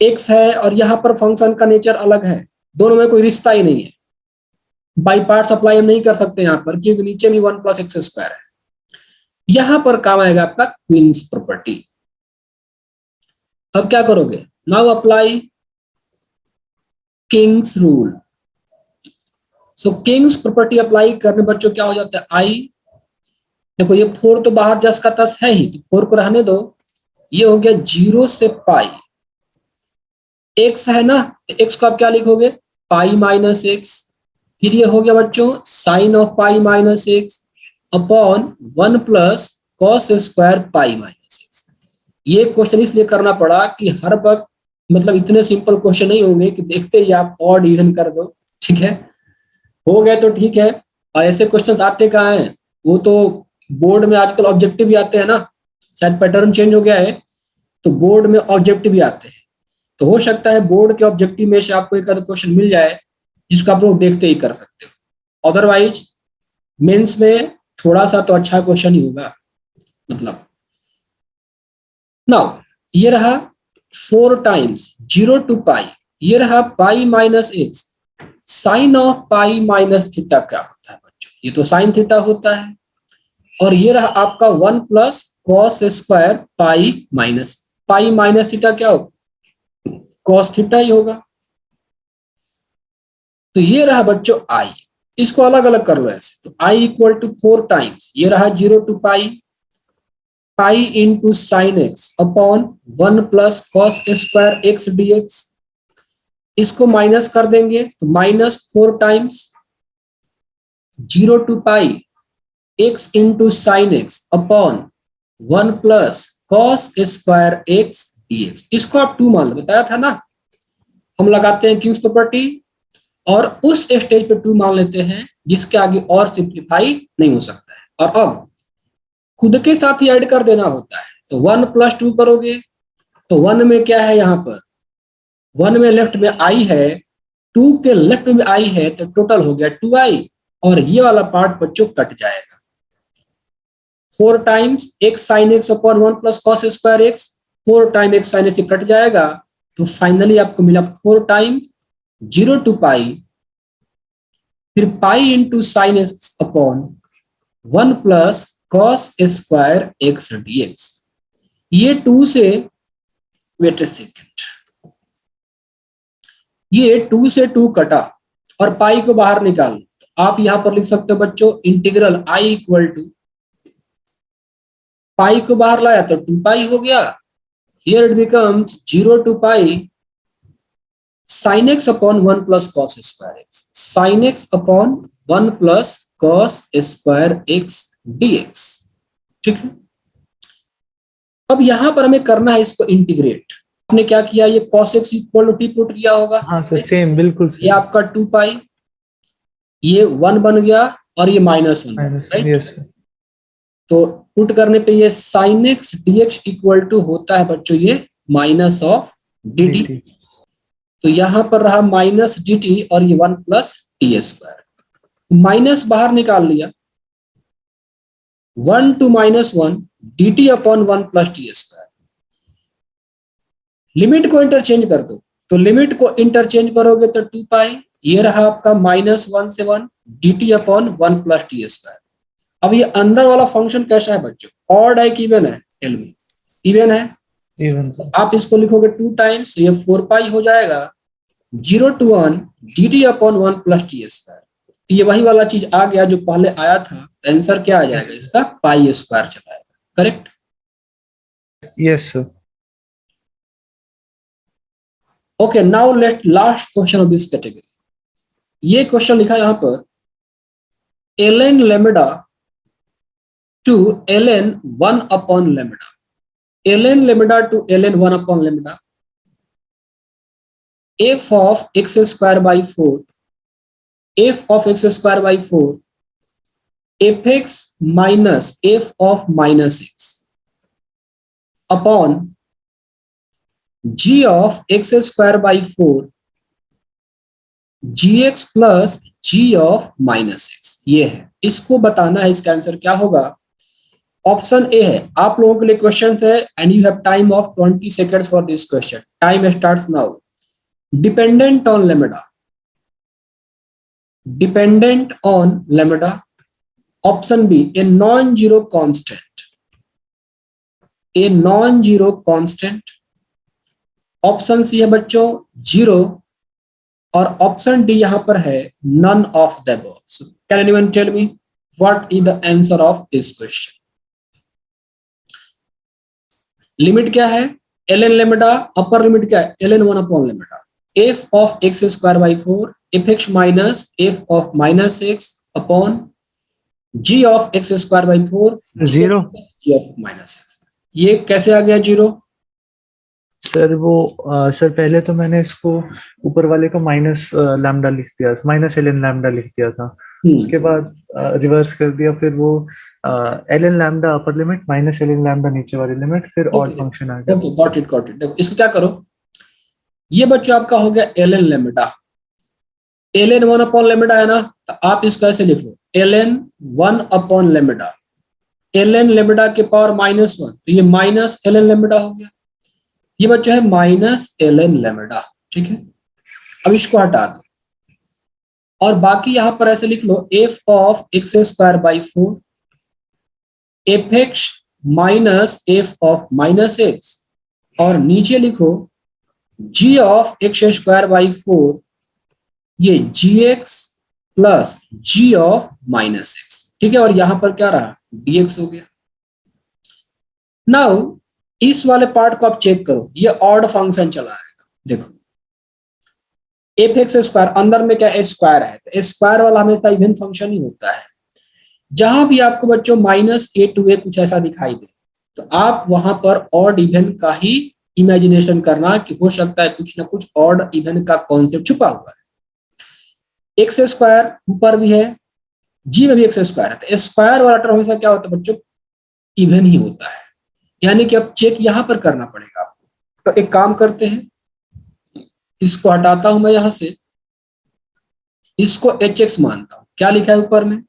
Speaker 1: x है और यहाँ पर फंक्शन का नेचर अलग है, दोनों में कोई रिश्ता ही नहीं है, बाई पार्ट्स अप्लाई हम नहीं कर सकते यहाँ पर क्योंकि नीचे भी 1 प्लस एक्स स्क्वायर है। यहां पर काम आएगा आपका क्वींस प्रॉपर्टी। अब क्या करोगे, नाउ अप्लाई किंग्स रूल। सो किंग्स प्रॉपर्टी अप्लाई करने बच्चों क्या हो जाता है, आई देखो ये 4 तो बाहर जस का तस है ही, 4 को रहने दो, ये हो गया 0 से पाई, x है ना, x को आप क्या लिखोगे पाई माइनस एक्स, फिर ये हो गया बच्चों sine of pi minus x upon 1 plus cos square pi minus x. ये क्वेश्चन इसलिए करना पड़ा कि हर वक्त मतलब इतने सिंपल क्वेश्चन नहीं होंगे कि देखते ही आप ऑड इवन कर दो, ठीक है, हो गए तो ठीक है। और ऐसे क्वेश्चंस आते कहाँ हैं, वो तो बोर्ड में आजकल ऑब्जेक्टिव भी आते हैं ना, शायद पैटर्न चेंज हो गया है तो बोर्ड में ऑब्जेक्टिव भी आते हैं, तो हो सकता है बोर्ड के ऑब्जेक्टिव में से आपको एक आधा क्वेश्चन मिल जाए जिसको आप लोग देखते ही कर सकते हो, अदरवाइज मेंस में थोड़ा सा तो अच्छा क्वेश्चन ही होगा। मतलब नाउ ये रहा 4 टाइम्स 0 टू पाई, ये रहा pi minus x, sine of pi minus theta क्या होता है बच्चों, ये तो साइन थीटा होता है, और ये रहा आपका 1 plus cos square pi minus theta क्या होगा, कॉस थीटा ही होगा। तो ये रहा बच्चों आई, इसको अलग अलग कर लो ऐसे, तो आई इक्वल टू 4 टाइम्स, ये रहा 0 to pi pi into sine x upon 1 plus cos square x dx, इसको माइनस कर देंगे तो minus 4 times 0 to pi x into sine x upon 1 plus cos square x dx. इसको आप 2 मान लो, बताया था ना हम लगाते हैं क्यूज प्रॉपर्टी, और उस स्टेज पे 2 मान लेते हैं जिसके आगे और सिंप्लीफाई नहीं हो सकता है, और अब खुद के साथ ही ऐड कर देना होता है, तो 1 प्लस 2 करोगे तो 1 में क्या है, यहाँ पर 1 में लेफ्ट में आई है, 2 के लेफ्ट में आई है, तो टोटल हो गया 2i, और ये वाला पार्ट बच्चों कट जाएगा, 4 times x sine x upon 1 plus cos square x, 4 time x sine x cut जाएगा, तो फाइनली आपको मिला 4 टाइम्स 0 टू पाई, फिर pi into sine x upon 1 plus cos square x dx. ये 2 से वेट ए सेकेंड, ये 2 से 2 कटा और पाई को बाहर निकाल, तो आप यहां पर लिख सकते हो बच्चों integral I equal to, pi को बाहर लाया तो 2 पाई हो गया, here it becomes 0 to pi sine x upon 1 plus cos square x, sine x upon 1 plus cos square x dx, ठीक है। अब यहां पर हमें करना है इसको इंटीग्रेट। आपने क्या किया, ये cos x equal to t put किया होगा,
Speaker 2: हाँ सर सेम बिल्कुल
Speaker 1: ये आपका 2 पाई, ये 1 बन गया और ये -1, राइट।
Speaker 2: यस सर
Speaker 1: तो पुट करने पे ये sin x dx equal to होता है बच्चों ये माइनस ऑफ dt। तो यहां पर रहा माइनस dt और ये 1 प्लस टी स्क्वायर, माइनस बाहर निकाल लिया, 1 to -1 dt upon 1 plus T square. Limit को इंटरचेंज कर दो, तो लिमिट को इंटरचेंज करोगे तो 2 पाई, ये रहा आपका -1 से 1 dt upon 1 plus T square. अब ये अंदर वाला फंक्शन कैसा है बच्चों, ऑड है कि इवन है, टेल मी। इवन है,
Speaker 2: इवन सर
Speaker 1: आप इसको लिखोगे 2 टाइम्स, ये 4 पाई हो जाएगा, 0 to 1 dt upon 1 plus T square. ये वही वाला चीज आ गया जो पहले आया था, आंसर क्या आ जाएगा इसका, पाई स्क्वायर चला आएगा, correct.
Speaker 2: Yes sir
Speaker 1: okay, now let last question of this category. ये क्वेश्चन लिखा यहां पर, ln lambda to ln 1 upon lambda, ln lambda to ln 1 upon lambda, f of x square by 4, f of x square by 4, fx minus f of minus x upon g of x square by 4 gx plus g of minus x, ये है, इसको बताना है। इसका आंसर क्या होगा, ऑप्शन ए है। आप लोगों के लिए क्वेश्चन है and you have time of 20 seconds for this question, time starts now. Dependent on lambda, dependent on lambda, option b a non zero constant, a non zero constant, option c है बच्चों 0 और ऑप्शन डी यहां पर है none of the above. So can anyone tell me what is the answer of this question. Limit क्या है, ln लैम्ब्डा, अपर लिमिट क्या है, ln 1 upon lambda, f of x square by 4 fx minus f of minus x upon g of x square by 4
Speaker 2: 0
Speaker 1: g of minus x। ये कैसे आ गया 0?
Speaker 2: सर वो सर पहले तो मैंने इसको ऊपर वाले को माइनस लैम्डा लिख दिया, माइनस ln लैम्डा लिख दिया था, उसके बाद रिवर्स कर दिया, फिर वो ln lambda upper limit minus ln lambda नीचे वाली लिमिट, फिर ऑड फंक्शन आ गया।
Speaker 1: Okay, got it got it. देखो इसको क्या करो, ये बच्चों आपका हो गया ln lambda, ln 1 upon lambda है ना, तो आप इसको ऐसे लिख लो ln 1 upon lambda, ln lambda के पावर -1, तो ये माइनस ln लैम्डा हो गया, ये बच्चों है माइनस ln लैम्डा, ठीक है। अब इसको हटा दो और बाकी यहां पर ऐसे लिख लो f of x square by 4 fx minus f of minus x, और नीचे लिखो g of x square by 4, ये gx plus g of minus x, ठीक है। और यहां पर क्या रहा, dx हो गया। नाउ इस वाले पार्ट को आप चेक करो, ये ऑड फंक्शन चला आएगा। देखो एफ स्क्वायर, अंदर में क्या स्क्वायर है, तो स्क्वायर वाला हमेशा इवन फंक्शन ही होता है। जहां भी आपको बच्चों -a to a कुछ ऐसा दिखाई दे, तो आप वहां पर ऑड इवन का ही इमेजिनेशन करना कि हो सकता है कुछ ना कुछ ऑड इवन का कॉन्सेप्ट छुपा हुआ है। एक्स स्क्वायर ऊपर भी है, जी में भी एक्स स्क्वायर है, तो स्क्वायर वाला टर्म हमेशा क्या होता है बच्चों, इवन ही होता है। यानी कि अब चेक यहां पर करना पड़ेगा आपको। तो एक काम करते हैं, इसको हटाता हूं मैं यहां से, इसको hx मानता हूं, क्या लिखा है ऊपर में,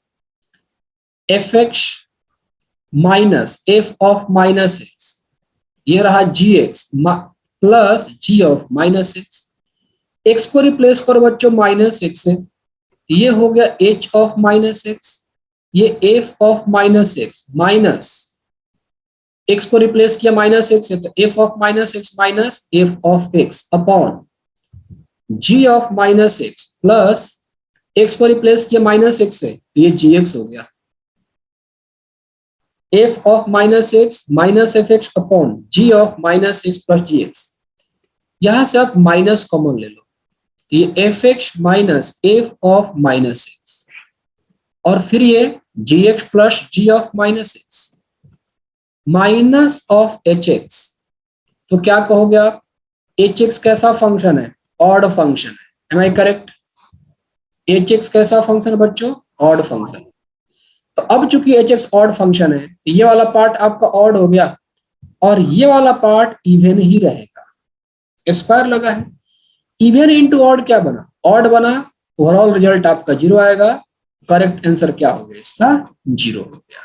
Speaker 1: fx minus f of minus x, ये रहा gx plus g of minus x। x को रिप्लेस करो बच्चों माइनस x से, ये हो गया h ऑफ माइनस x, ये f of minus x minus x को रिप्लेस किया माइनस x से, तो f of minus x minus f of x upon g of minus x plus x को रिप्लेस किया माइनस x से, तो ये gx हो गया, f of minus x minus fx upon g of minus x plus gx। यहां से आप माइनस कॉमन ले लो, ये F x minus f of minus x, और फिर ये g x plus g of minus x minus of h x. तो क्या कहोगे आप, एच एक्स कैसा फंक्शन है, ऑड फंक्शन है, am I correct? H x कैसा फंक्शन है बच्चों, ऑड फंक्शन। तो अब चूंकि एच एक्स ऑड फंक्शन है, ये वाला पार्ट आपका ऑड हो गया और ये वाला पार्ट इवन ही रहेगा, स्क्वायर लगा है। इवन इंटू ऑड क्या बना, ऑड बना, ओवरऑल रिजल्ट आपका 0 आएगा। करेक्ट आंसर क्या हो गया इसका, 0 हो गया।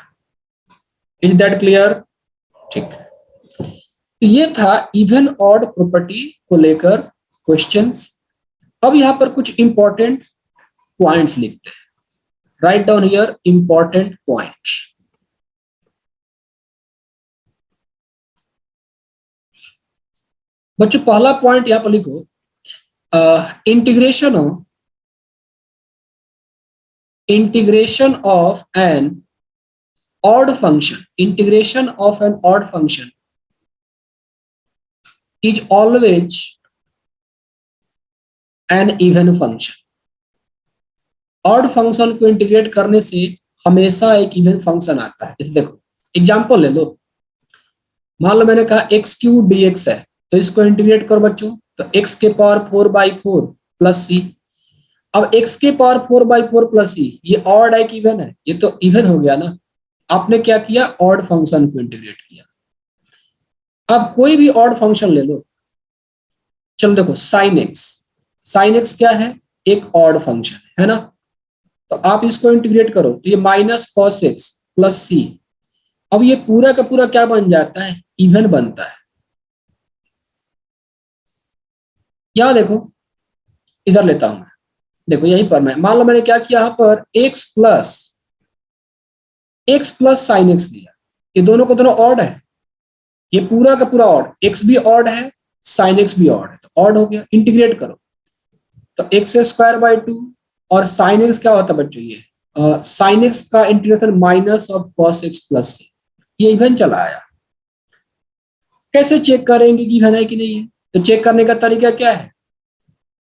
Speaker 1: Is that clear? ठीक, ये था इवन ऑड प्रॉपर्टी को लेकर क्वेश्चंस। अब यहां पर कुछ इंपॉर्टेंट पॉइंट्स लिखते हैं, write down here important points. बच्चों पहला पॉइंट यहां पर लिखो, integration of an odd function, integration of an odd function is always an even function। Odd function को इंटीग्रेट करने से हमेशा एक इवन फंक्शन आता है। इस देखो एग्जांपल ले लो, मान लो मैंने कहा एक्स क्यू डी एक्स है, तो इसको इंटीग्रेट करो बच्चों, तो एक्स के पावर 4/4 प्लस सी। अब एक्स के पावर 4/4 प्लस सी, ये ऑड है कि इवन है, ये तो इवन हो गया ना। आपने क्या किया, ऑड फंक्शन को इंटीग्रेट किया। अब कोई भी ऑड फंक्शन ले लो, चलो देखो साइन एक्स क्या है, एक ऑड फंक्शन है ना, तो आप इसको इंटीग्रेट करो तो ये minus cos x plus c. अब ये पूरा का पूरा क्या बन जाता है, इवन बनता है। यहां देखो, इधर लेता हूं मैं, देखो यहीं पर मैं, मान लो मैंने क्या किया, यहां पर एक्स प्लस साइन एक्स दिया, ये दोनों को दोनों ऑड है, ये पूरा का पूरा ऑड, एक्स भी ऑड है साइन एक्स भी ऑड है, तो ऑड हो गया। इंटीग्रेट करो तो एक्स स्क्वायर बाय 2, और साइन एक्स क्या होता है बच्चों, ये साइन एक्स का integration minus of cos x plus c, ये इवन चला आया। कैसे चेक करेंगे कि इवन है कि नहीं है, तो चेक करने का तरीका क्या है,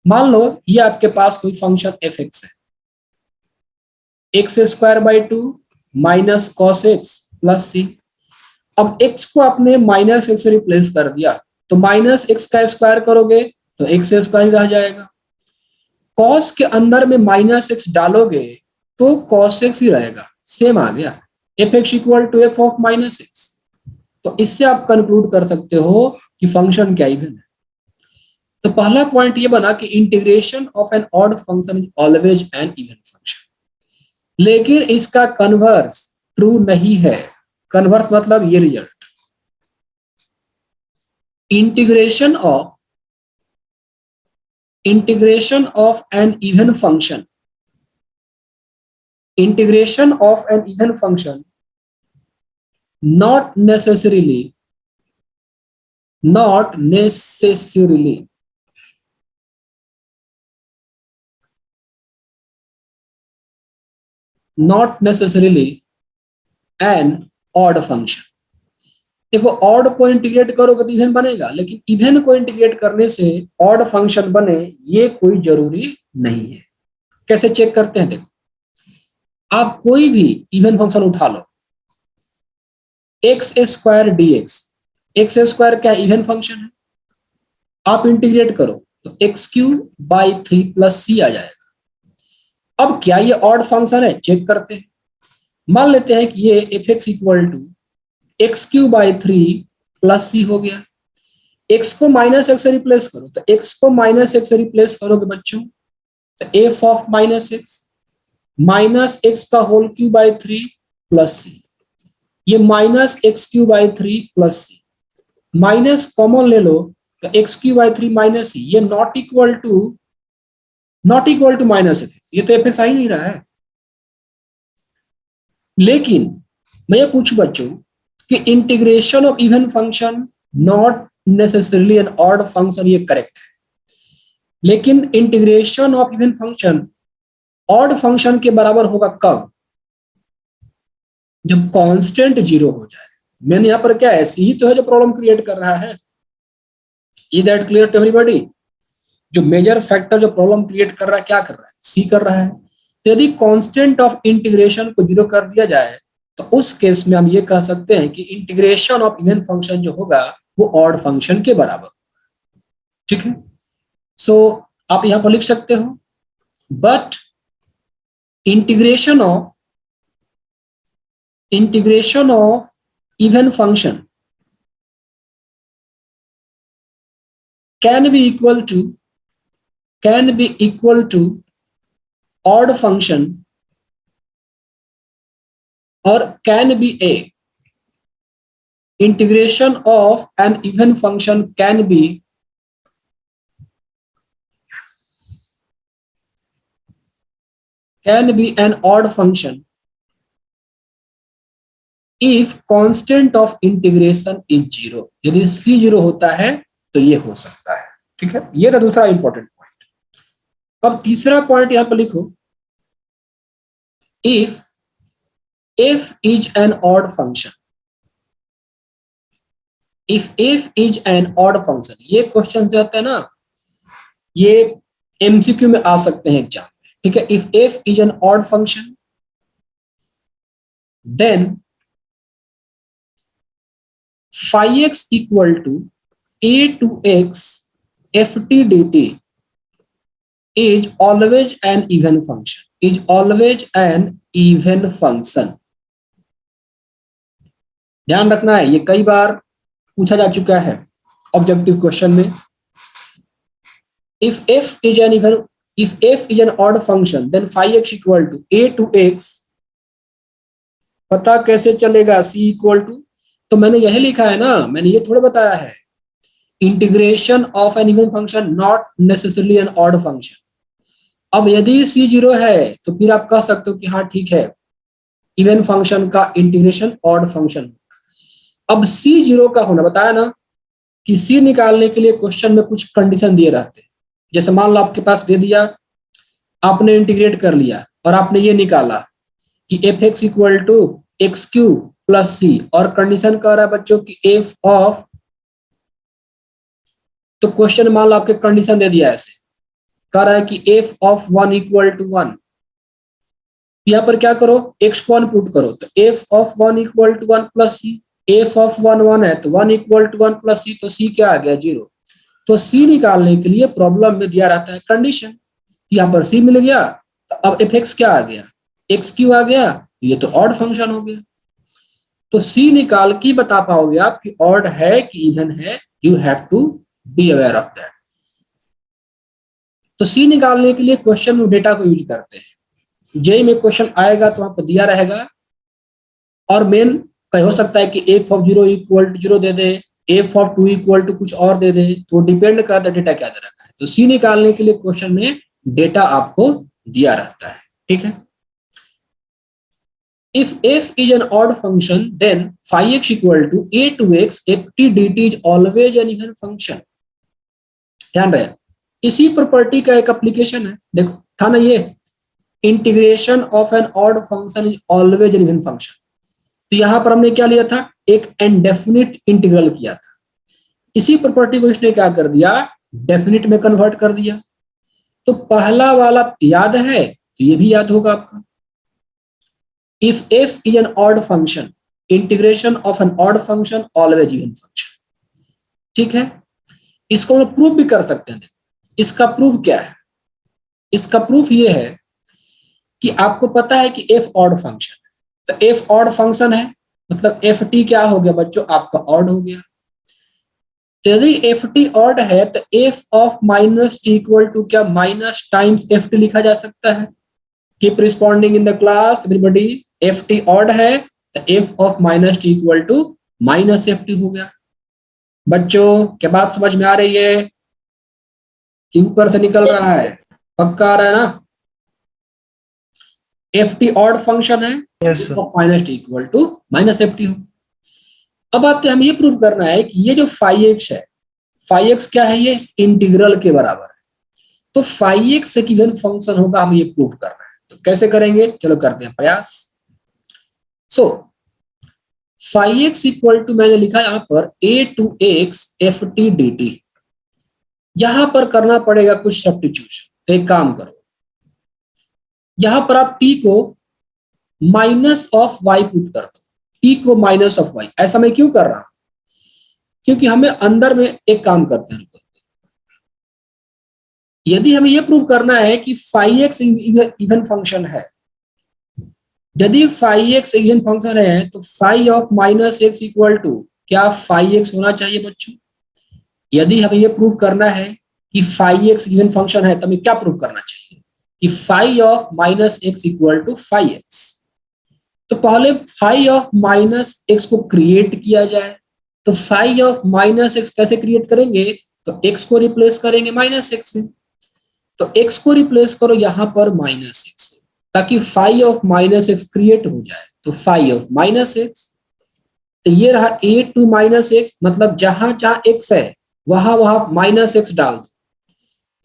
Speaker 1: मान लो ये आपके पास कोई फंक्शन एफ एक्स है, x square by 2 minus cos x plus c. अब x को आपने माइनस एक्स से रिप्लेस कर दिया, तो माइनस एक्स का स्क्वायर करोगे तो एक्स स्क्वायर रह जाएगा। कॉस के अंदर में माइनस एक्स डालोगे तो कॉस एक्स ही रहेगा, सेम आ गया, f x equal to f of minus x. तो इससे आप कंक्लूड कर सकते हो कि फंक्शन क्या इवन है। तो पहला पॉइंट ये बना कि integration of an odd function is always an even function. लेकिन इसका कन्वर्स ट्रू नहीं है। कन्वर्स मतलब ये result, integration of an even function, integration of an even function not necessarily an odd function। देखो ऑड को इंटीग्रेट करोगे तो इवन बनेगा, लेकिन इवन को इंटीग्रेट करने से ऑड फंक्शन बने ये कोई जरूरी नहीं है। कैसे चेक करते हैं, देखो आप कोई भी इवन फंक्शन उठा लो, x square d x square क्या इवन फंक्शन है, आप इंटीग्रेट करो तो x cube by 3 plus c आ जाएगा। अब क्या ये ऑड फंक्शन है, चेक करते हैं। मान लेते हैं कि ये F x equal to X cube by 3 plus C हो गया। एक्स को माइनस एक्स से रिप्लेस करो, तो एक्स को माइनस एक्स से रिप्लेस करोगे बच्चों तो एफ ऑफ माइनस एक्स का whole cube by 3 plus c. ये minus x cube by 3 plus c, minus common ले लो तो x cube by 3 minus c, ये not equal to minus f x, ये तो एफ एक्स आ ही नहीं रहा है। लेकिन मैं ये पूछूं बच्चों कि integration of even function not necessarily an odd function, ये करेक्ट है। लेकिन integration of even function odd function के बराबर होगा कब, जब कांस्टेंट 0 हो जाए। मैंने यहां पर क्या ऐसी ही तो है जो प्रॉब्लम क्रिएट कर रहा है। Is that clear to everybody? जो मेजर फैक्टर जो प्रॉब्लम क्रिएट कर रहा है क्या कर रहा है, सी कर रहा है। तो यदि कांस्टेंट ऑफ इंटीग्रेशन को 0 कर दिया जाए तो उस केस में हम ये कह सकते हैं कि इंटीग्रेशन ऑफ इवन फंक्शन जो होगा वो ऑड फंक्शन के बराबर, ठीक है। सो आप यहां पर लिख सकते हो but integration of even function can be equal to odd function or can be a integration of an even function can be an odd function if constant of integration is 0। यदि c 0 होता है तो ये हो सकता है, ठीक है। ये था दूसरा इंपॉर्टेंट पॉइंट। अब तीसरा पॉइंट यहां पर लिखो, if f is an odd function, if f is an odd function, ये क्वेश्चन जो होते हैं ना ये एमसीक्यू में आ सकते हैं एग्जाम में, ठीक है। If f is an odd function then phi x equal to a to x ft dt is always an even function, is always an even function। ध्यान रखना है, ये कई बार पूछा जा चुका है ऑब्जेक्टिव क्वेश्चन में। if f is an odd function then phi x equal to a to x, पता कैसे चलेगा c equal to, तो मैंने यही लिखा है ना, मैंने ये थोड़ा बताया है integration of an even function not necessarily an odd function. अब यदि c 0 है तो फिर आप कह सकते हो कि हाँ ठीक है इवन फंक्शन का इंटीग्रेशन ऑड फंक्शन। अब c 0 का होना बताया ना कि c निकालने के लिए क्वेश्चन में कुछ कंडीशन दिए रहते हैं। जैसे मान लो आपके पास दे दिया, आपने इंटीग्रेट कर लिया और आपने ये निकाला कि F x equal to X cube plus C, और कंडीशन कह रहा है बच्चों की एफ ऑफ, तो क्वेश्चन मान लो आपके कंडीशन दे दिया ऐसे, कह रहा है कि एफ ऑफ 1 इक्वल टू 1। यहां पर क्या करो, एक्स को 1 पुट करो, तो f of 1 equal to 1 plus c, f of 1 1 है तो 1 इक्वल टू 1 प्लस सी, तो सी क्या आ गया 0। तो सी निकालने के लिए प्रॉब्लम में दिया रहता है कंडीशन, यहाँ पर सी मिल गया, तो अब एफ एक्स क्या आ गया, एक्स क्यू आ गया, ये तो ऑड फंक्शन हो गया। तो सी निकाल के बता पाओगे आप कि ऑड है कि इवन है, you have to be aware of that. तो सी निकालने के लिए क्वेश्चन में डेटा को यूज करते हैं। जेई में क्वेश्चन आएगा तो वहां पर दिया रहेगा, और मेन हो सकता है कि एफ ऑफ 0 इक्वल टू 0 दे दे, एफ ऑफ 2 इक्वल टू कुछ और दे दे, तो डिपेंड करता है डेटा क्या दे रखा है। तो सी निकालने के लिए क्वेश्चन में डेटा आपको दिया रहता है, ठीक है। If f is an odd function, then phi x equal to a to x ft dt is always an even function। ध्यान रहे, इसी प्रॉपर्टी का एक एप्लीकेशन है, देखो था ना ये, integration of an odd function is always an even function. तो यहां पर हमने क्या लिया था, एक इनडेफिनिट इंटीग्रल किया था, इसी प्रॉपर्टी को इसने क्या कर दिया, डेफिनिट में कन्वर्ट कर दिया। तो पहला वाला याद है तो ये भी याद होगा आपका, if f is an odd function, integration of an odd function always even function, ठीक है। इसको हम प्रूफ भी कर सकते हैं। इसका प्रूफ क्या है, इसका प्रूफ ये है कि आपको पता है कि f ऑड फंक्शन है, तो f ऑड फंक्शन है मतलब ft क्या हो गया बच्चों, आपका ऑड हो गया। तो यदि ft ऑड है तो f of minus t equal to क्या, माइनस टाइम्स ft लिखा जा सकता है। Keep responding in the class everybody. ft odd है तो f of minus t equal to minus ft हो गया। बच्चों क्या बात समझ में आ रही है कि ऊपर से निकल रहा है, पक्का आ रहा है ना। ft ऑड फंक्शन है,
Speaker 2: Yes, sir.
Speaker 1: Of minus t equal to minus ft हो। अब आते हम ये प्रूव करना है कि ये जो फाई एक्स है, फाई एक्स क्या है, ये इंटीग्रल के बराबर है। तो फाई एक्स एक इवन फंक्शन होगा, हम ये प्रूव कर रहे हैं। तो कैसे करेंगे, चलो करते हैं प्रयास। So phi x equal to मैंने लिखा यहां पर a to x ft dt। यहां पर करना पड़ेगा कुछ सब्स्टिट्यूशन। तो एक काम करो, यहां पर आप t को माइनस ऑफ y पुट कर दो, t को माइनस ऑफ y। ऐसा मैं क्यों कर रहा हूं, क्योंकि हमें अंदर में एक काम करते हैं, यदि हमें यह प्रूव करना है कि फाई एक्स इवन फंक्शन है, यदि फाई एक्स इवन फंक्शन है तो phi of minus x equal to क्या फाई एक्स होना चाहिए बच्चों। यदि हमें यह प्रूव करना है कि फाई एक्स इवन फंक्शन है तो हमें क्या प्रूव करना चाहिए कि phi of minus x equal to phi x. तो पहले फाई ऑफ माइनस एक्स को क्रिएट किया जाए। तो फाई ऑफ माइनस एक्स कैसे क्रिएट करेंगे, तो एक्स को रिप्लेस करेंगे माइनस एक्स से। तो एक्स को रिप्लेस करो यहां पर माइनस एक्स से, ताकि phi of minus x create हो जाए। तो फाई ऑफ माइनस एक्स, तो ये रहा ए टू माइनस एक्स, मतलब जहां जहां एक्स है वहां वहां माइनस एक्स डाल दो।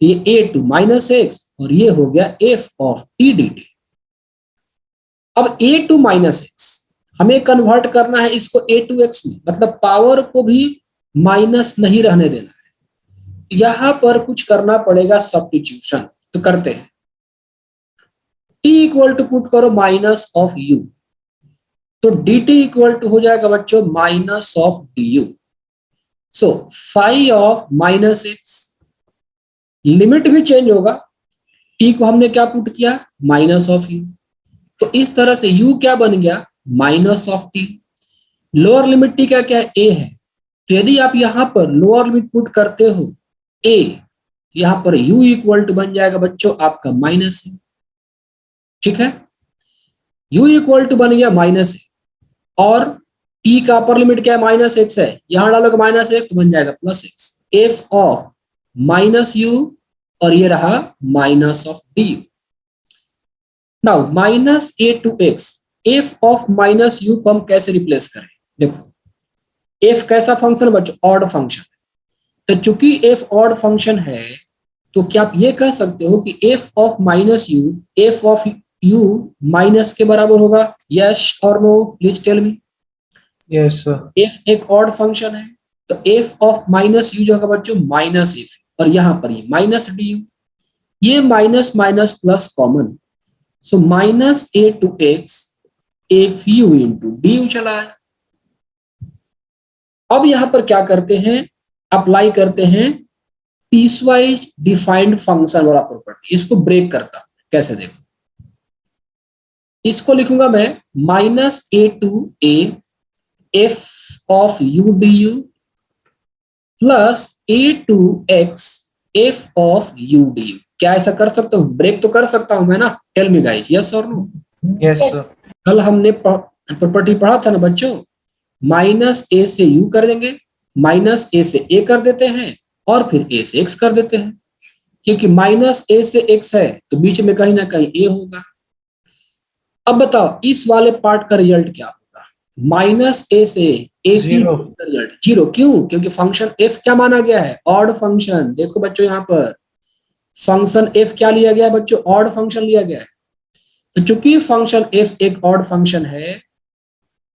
Speaker 1: ये ए टू माइनस एक्स और ये हो गया F of T D T. अब ए टू माइनस एक्स हमें कन्वर्ट करना है इसको ए टू एक्स में, मतलब पावर को भी माइनस नहीं रहने देना है। यहां पर कुछ करना पड़ेगा सब्स्टिट्यूशन, तो करते हैं। t इक्वल टू पुट करो माइनस ऑफ u, तो dt इक्वल टू हो जाएगा बच्चों minus of du। So phi of minus x, limit भी चेंज होगा, t को हमने क्या पुट किया माइनस ऑफ u, तो इस तरह से u क्या बन गया minus of t। Lower limit t का क्या a है, तो यदि आप यहां पर लोअर लिमिट पुट करते हो a, यहां पर u इक्वल टू बन जाएगा बच्चों आपका माइनस है, ठीक है। u इक्वल टू बन गया माइनस है और t का अपर लिमिट क्या है माइनस एक्स है, यहां डालोगे माइनस एक्स तो बन जाएगा plus x, f of minus u और ये रहा minus of du। Now minus a to x, f of minus u को हम कैसे रिप्लेस करें। देखो f कैसा फंक्शन बच्चों, ऑड फंक्शन। तो चूंकि f ऑड फंक्शन है तो क्या आप ये कह सकते हो कि f of minus u f of u minus के बराबर होगा, यस और no, please tell me.
Speaker 2: Yes sir.
Speaker 1: f एक ऑड फंक्शन है तो f ऑफ माइनस u जो होगा बच्चों माइनस f, और यहां पर ये माइनस du, ये minus minus plus common, so minus a to x f u into d u चला है। अब यहां पर क्या करते हैं, अप्लाई करते हैं पीसवाइज डिफाइंड फंक्शन वाला प्रॉपर्टी, इसको ब्रेक करता कैसे देखो। इसको लिखूंगा मैं minus a to a f of u d u plus a to x f of u d u. क्या ऐसा कर सकता हूं, ब्रेक तो कर सकता हूं मैं ना, टेल मी गाइस यस और नो।
Speaker 2: Yes sir.
Speaker 1: कल हमने प्रॉपर्टी पढ़ा था ना बच्चों, माइनस ए से यू कर देंगे, माइनस ए से ए कर देते हैं और फिर ए से एक्स कर देते हैं, क्योंकि माइनस ए से एक्स है तो बीच में कहीं ना कहीं ए होगा। अब बताओ इस वाले पार्ट का रिजल्ट क्या होगा, माइनस ए से ए रिजल्ट जीरो। क्यों, क्योंकि फंक्शन एफ क्या माना गया है, ऑड फंक्शन। देखो बच्चों यहाँ पर फंक्शन एफ क्या लिया गया है बच्चों, ऑड फंक्शन लिया गया है। तो चूंकि फंक्शन एफ एक ऑड फंक्शन है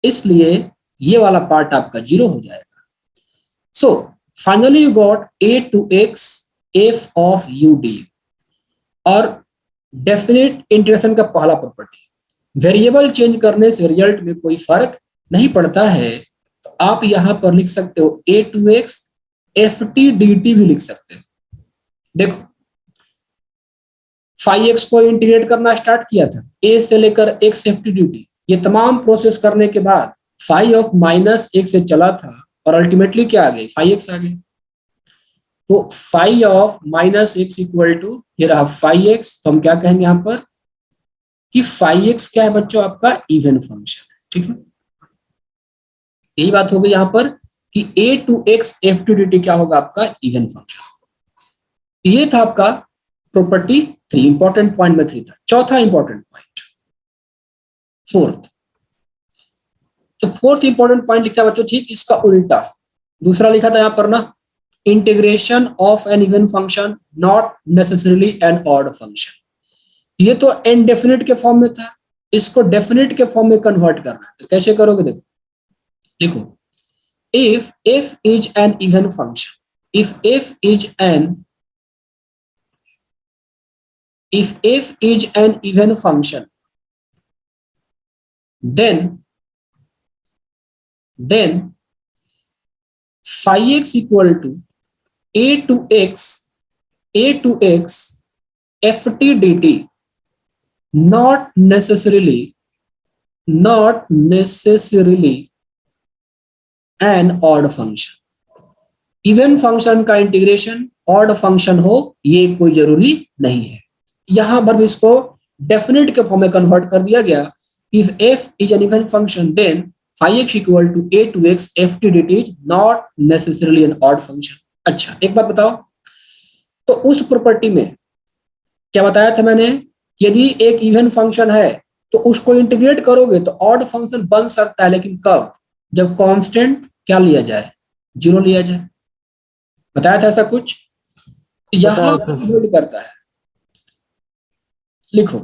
Speaker 1: इसलिए ये वाला पार्ट आपका जीरो हो जाएगा। So finally you got a to x f of u d. और डेफिनेट इंटीग्रेशन का पहला प्रॉपर्टी, वेरिएबल चेंज करने से रिजल्ट में कोई फर्क नहीं पड़ता है, तो आप यहां पर लिख सकते हो A to x F T D T भी लिख सकते हो। देखो फाइव एक्स को इंटीग्रेट करना स्टार्ट किया था, ए से लेकर X F T D T, ये तमाम प्रोसेस करने के बाद फाइव ऑफ माइनस एक्स से चला था और अल्टीमेटली क्या आ गई, फाइव एक्स आ गई। तो five of minus x equal to ये रहा फाइव एक्स, तो हम क्या कहेंगे यहां पर कि फाइव एक्स क्या है बच्चों आपका इवन फंक्शन है, ठीक है। यही बात हो गई यहां पर कि A to x F to D T क्या होगा आपका इवन फंक्शन। ये था आपका प्रॉपर्टी 3, इंपॉर्टेंट पॉइंट में 3 था। चौथा इंपॉर्टेंट पॉइंट, फोर्थ। तो फोर्थ इंपॉर्टेंट पॉइंट लिखा बच्चों ठीक इसका उल्टा, दूसरा लिखा था यहां पर ना, integration of an even function not necessarily an odd function. ये तो इनडेफिनिट के फॉर्म में था, इसको डेफिनिट के फॉर्म में कन्वर्ट करना है। तो कैसे करोगे, देखो लिखो if F is an even function, if f is an even function, then phi x equal to a to x ft dt, not necessarily an odd function. Even function का इंटीग्रेशन ऑड फंक्शन हो ये कोई जरूरी नहीं है। यहां पर भी इसको डेफिनेट के फॉर्म में कन्वर्ट कर दिया गया। If f is an even function then phi x equal to a to x ft dt is not necessarily an odd function. अच्छा एक बात बताओ, तो उस प्रॉपर्टी में क्या बताया था मैंने, यदि एक इवन फंक्शन है तो उसको इंटीग्रेट करोगे तो ऑड फंक्शन बन सकता है, लेकिन कब, जब कांस्टेंट क्या लिया जाए, 0 लिया जाए। बताया था ऐसा कुछ, यहां होल्ड करता है। लिखो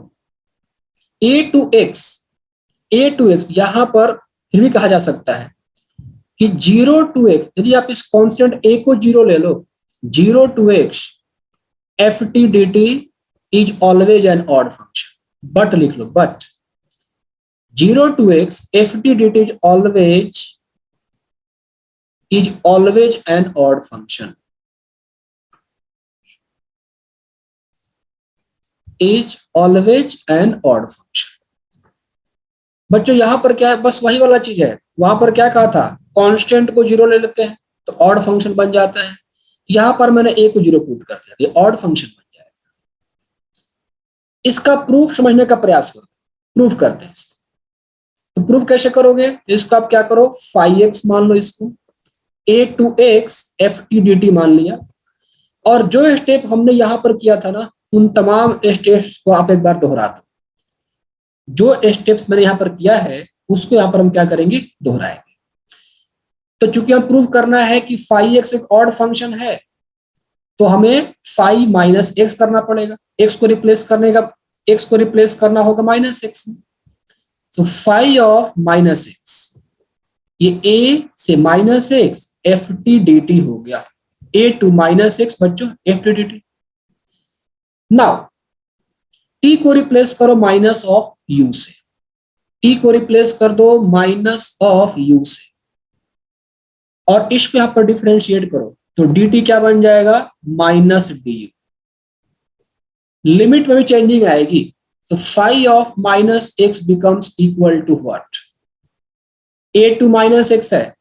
Speaker 1: a to x यहां पर फिर भी कहा जा सकता है कि 0 to x, यदि आप इस कांस्टेंट a को 0 ले लो, 0 to x ft dt is always an odd function. but लिख लो, but 0 to x ft dt is always an odd function. Is always an odd function. बच्चों यहां पर क्या है, बस वही वाला चीज है। वहां पर क्या कहा था, कांस्टेंट को 0 ले लेते हैं तो ऑड फंक्शन बन जाता है। यहां पर मैंने a को 0 पुट कर दिया, ये ऑड फंक्शन बन जाएगा। इसका प्रूफ समझने का प्रयास करो, प्रूफ करते हैं इसको। तो प्रूफ कैसे करोगे, इसको आप क्या करो, phi x मान लो, इसको a to x ft dt मान लिया, और जो स्टेप हमने यहां पर किया था ना, उन तमाम स्टेप्स को आप एक बार दोहरा दो। जो स्टेप्स मैंने यहां पर किया है उसको यहां पर हम क्या करेंगे, दोहराएंगे। तो चूंकि हम प्रूव करना है कि phi x एक ऑड फंक्शन है, तो हमें phi माइनस x करना पड़ेगा। x को रिप्लेस करना होगा minus x। So phi of minus x, ये a से माइनस x ft dt हो गया। a टू माइनस x बच्चों ft dt। नाउ t को रिप्लेस करो माइनस ऑफ u से, t को रिप्लेस कर दो माइनस ऑफ u से, और इसको यहां पर डिफरेंशिएट करो तो dt क्या बन जाएगा, माइनस du। लिमिट में भी चेंजिंग आएगी। So phi of minus x becomes equal to what, a to minus x है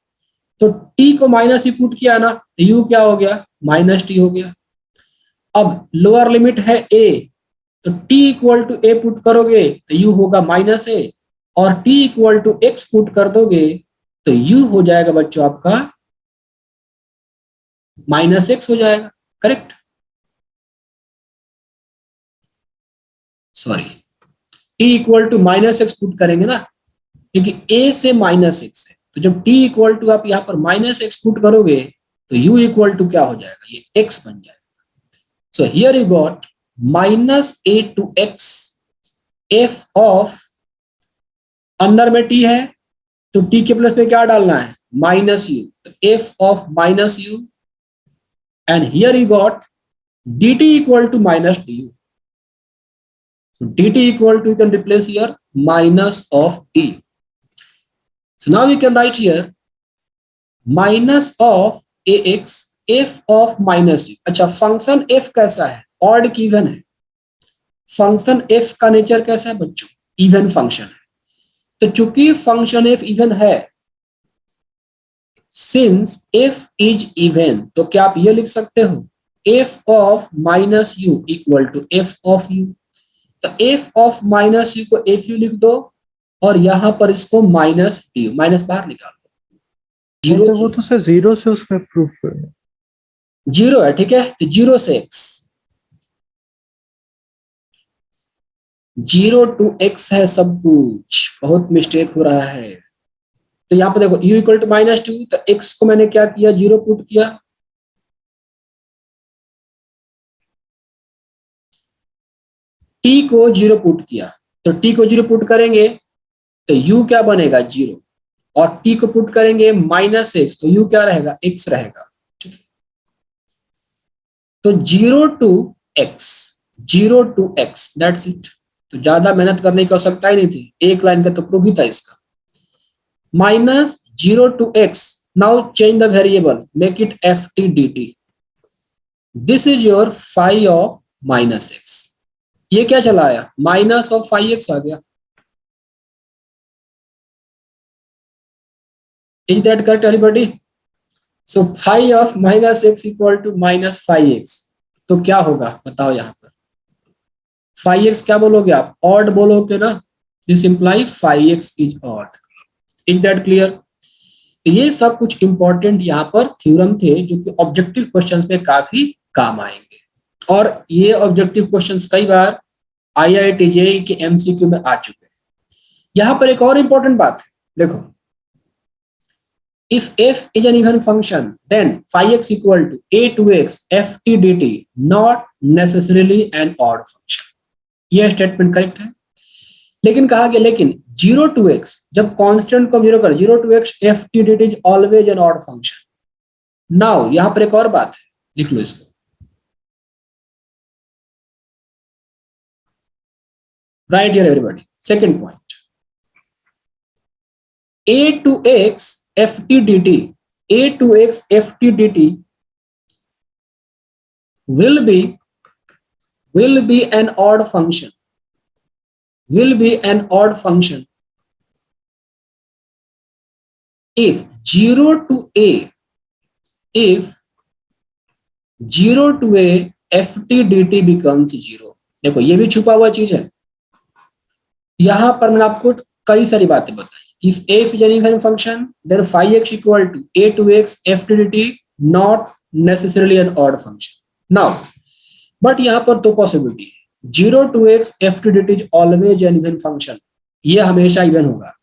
Speaker 1: तो t को माइनस ही पुट किया ना, u क्या हो गया, माइनस t हो गया। अब लोअर लिमिट है a, तो t equal to a put करोगे तो u होगा माइनस a, और t equal to x put कर दोगे तो u हो जाएगा बच्चों आपका माइनस x हो जाएगा। Correct, sorry, t equal to minus x put करेंगे ना, क्योंकि a से माइनस x है, तो जब t इक्वल टू आप यहां पर माइनस x पुट करोगे तो u इक्वल टू क्या हो जाएगा, ये x बन जाएगा। So here you got minus a to x f of, अंदर में t है तो t के प्लस में क्या डालना है, माइनस u, तो f of minus u, and here you got dt equal to minus du। So dt equal to, you can replace here minus of t. So now we can write here minus of ax f of minus u। अच्छा, फंक्शन f कैसा है, ऑड की इवन है। फंक्शन f का नेचर कैसा है बच्चों, इवन फंक्शन है। तो चूंकि फंक्शन f इवन है, सिंस f इज इवन, तो क्या आप ये लिख सकते हो f of minus u equal to f of u। तो f ऑफ माइनस u को fu लिख दो, और यहां पर इसको माइनस du, माइनस बाहर निकाल दो।
Speaker 2: जीरो, वो तो सर 0 से उसमें प्रूफ करना,
Speaker 1: 0 है, ठीक है। तो 0 से x, 0 टू x है सब कुछ, बहुत मिस्टेक हो रहा है। तो यहाँ पर देखो u इक्वल टू माइनस 2, तो x को मैंने क्या किया, 0 पुट किया, t को 0 पुट किया, तो t को 0 पुट करेंगे तो u क्या बनेगा, 0, और t को पुट करेंगे माइनस x, तो u क्या रहेगा, x रहेगा। ठीक है, तो 0 to x, दैट्स इट। तो ज्यादा मेहनत करने की आवश्यकता ही नहीं थी, एक लाइन का तो प्रूफ ही था इसका। Minus 0 to x, now change the variable, make it ft dt। This is your phi of minus x. ये क्या चला आया, माइनस ऑफ फाई एक्स आ गया। Is that correct everybody? So phi of minus x equal to minus phi x. तो क्या होगा बताओ यहाँ पर, फाई एक्स क्या बोलोगे आप, ऑड बोलोगे ना, this imply phi x is odd. Is that clear? ये सब कुछ इंपॉर्टेंट यहाँ पर थ्योरम थे जो कि ऑब्जेक्टिव क्वेश्चंस में काफी काम आएंगे, और ये ऑब्जेक्टिव क्वेश्चंस कई बार IIT JEE के MCQ में आ चुके हैं। यहाँ पर एक और इंपॉर्टेंट बात है, देखो, if f is an even function then phi x equal to a to x ft dt, not necessarily an odd function। यह स्टेटमेंट करेक्ट है, लेकिन कहा गया लेकिन 0 to x, जब कांस्टेंट को 0 कर, 0 to x ft dt is always N odd function. Now यहां पर एक और बात है, लिख लो इसको, right here everybody. Second point, a to x ft dt, a to x ft dt will be an odd function, will be an odd function if 0 to a, if 0 to a ft dt becomes 0। देखो ये भी छुपा हुआ चीज है, यहां पर मैंने आपको कई सारी बातें बताई। If f is an even function, then phi x equal to a to x ft dt, not necessarily an odd function. Now, but यहाँ पर तो पॉसिबिलिटी है, 0 to x ft dt is always an even function, ये हमेशा इवन होगा।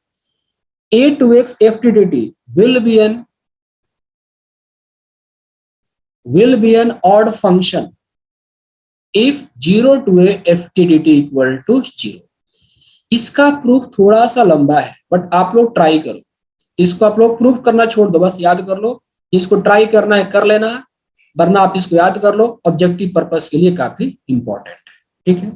Speaker 1: a to x ft dt will be an odd function if 0 to a ft dt equal to 0। इसका प्रूफ थोड़ा सा लंबा है, बट आप लोग ट्राई करो, इसको आप लोग प्रूफ करना छोड़ दो, बस याद कर लो, इसको ट्राई करना है कर लेना, वरना आप इसको याद कर लो, ऑब्जेक्टिव पर्पस के लिए काफी इंपॉर्टेंट है, ठीक है।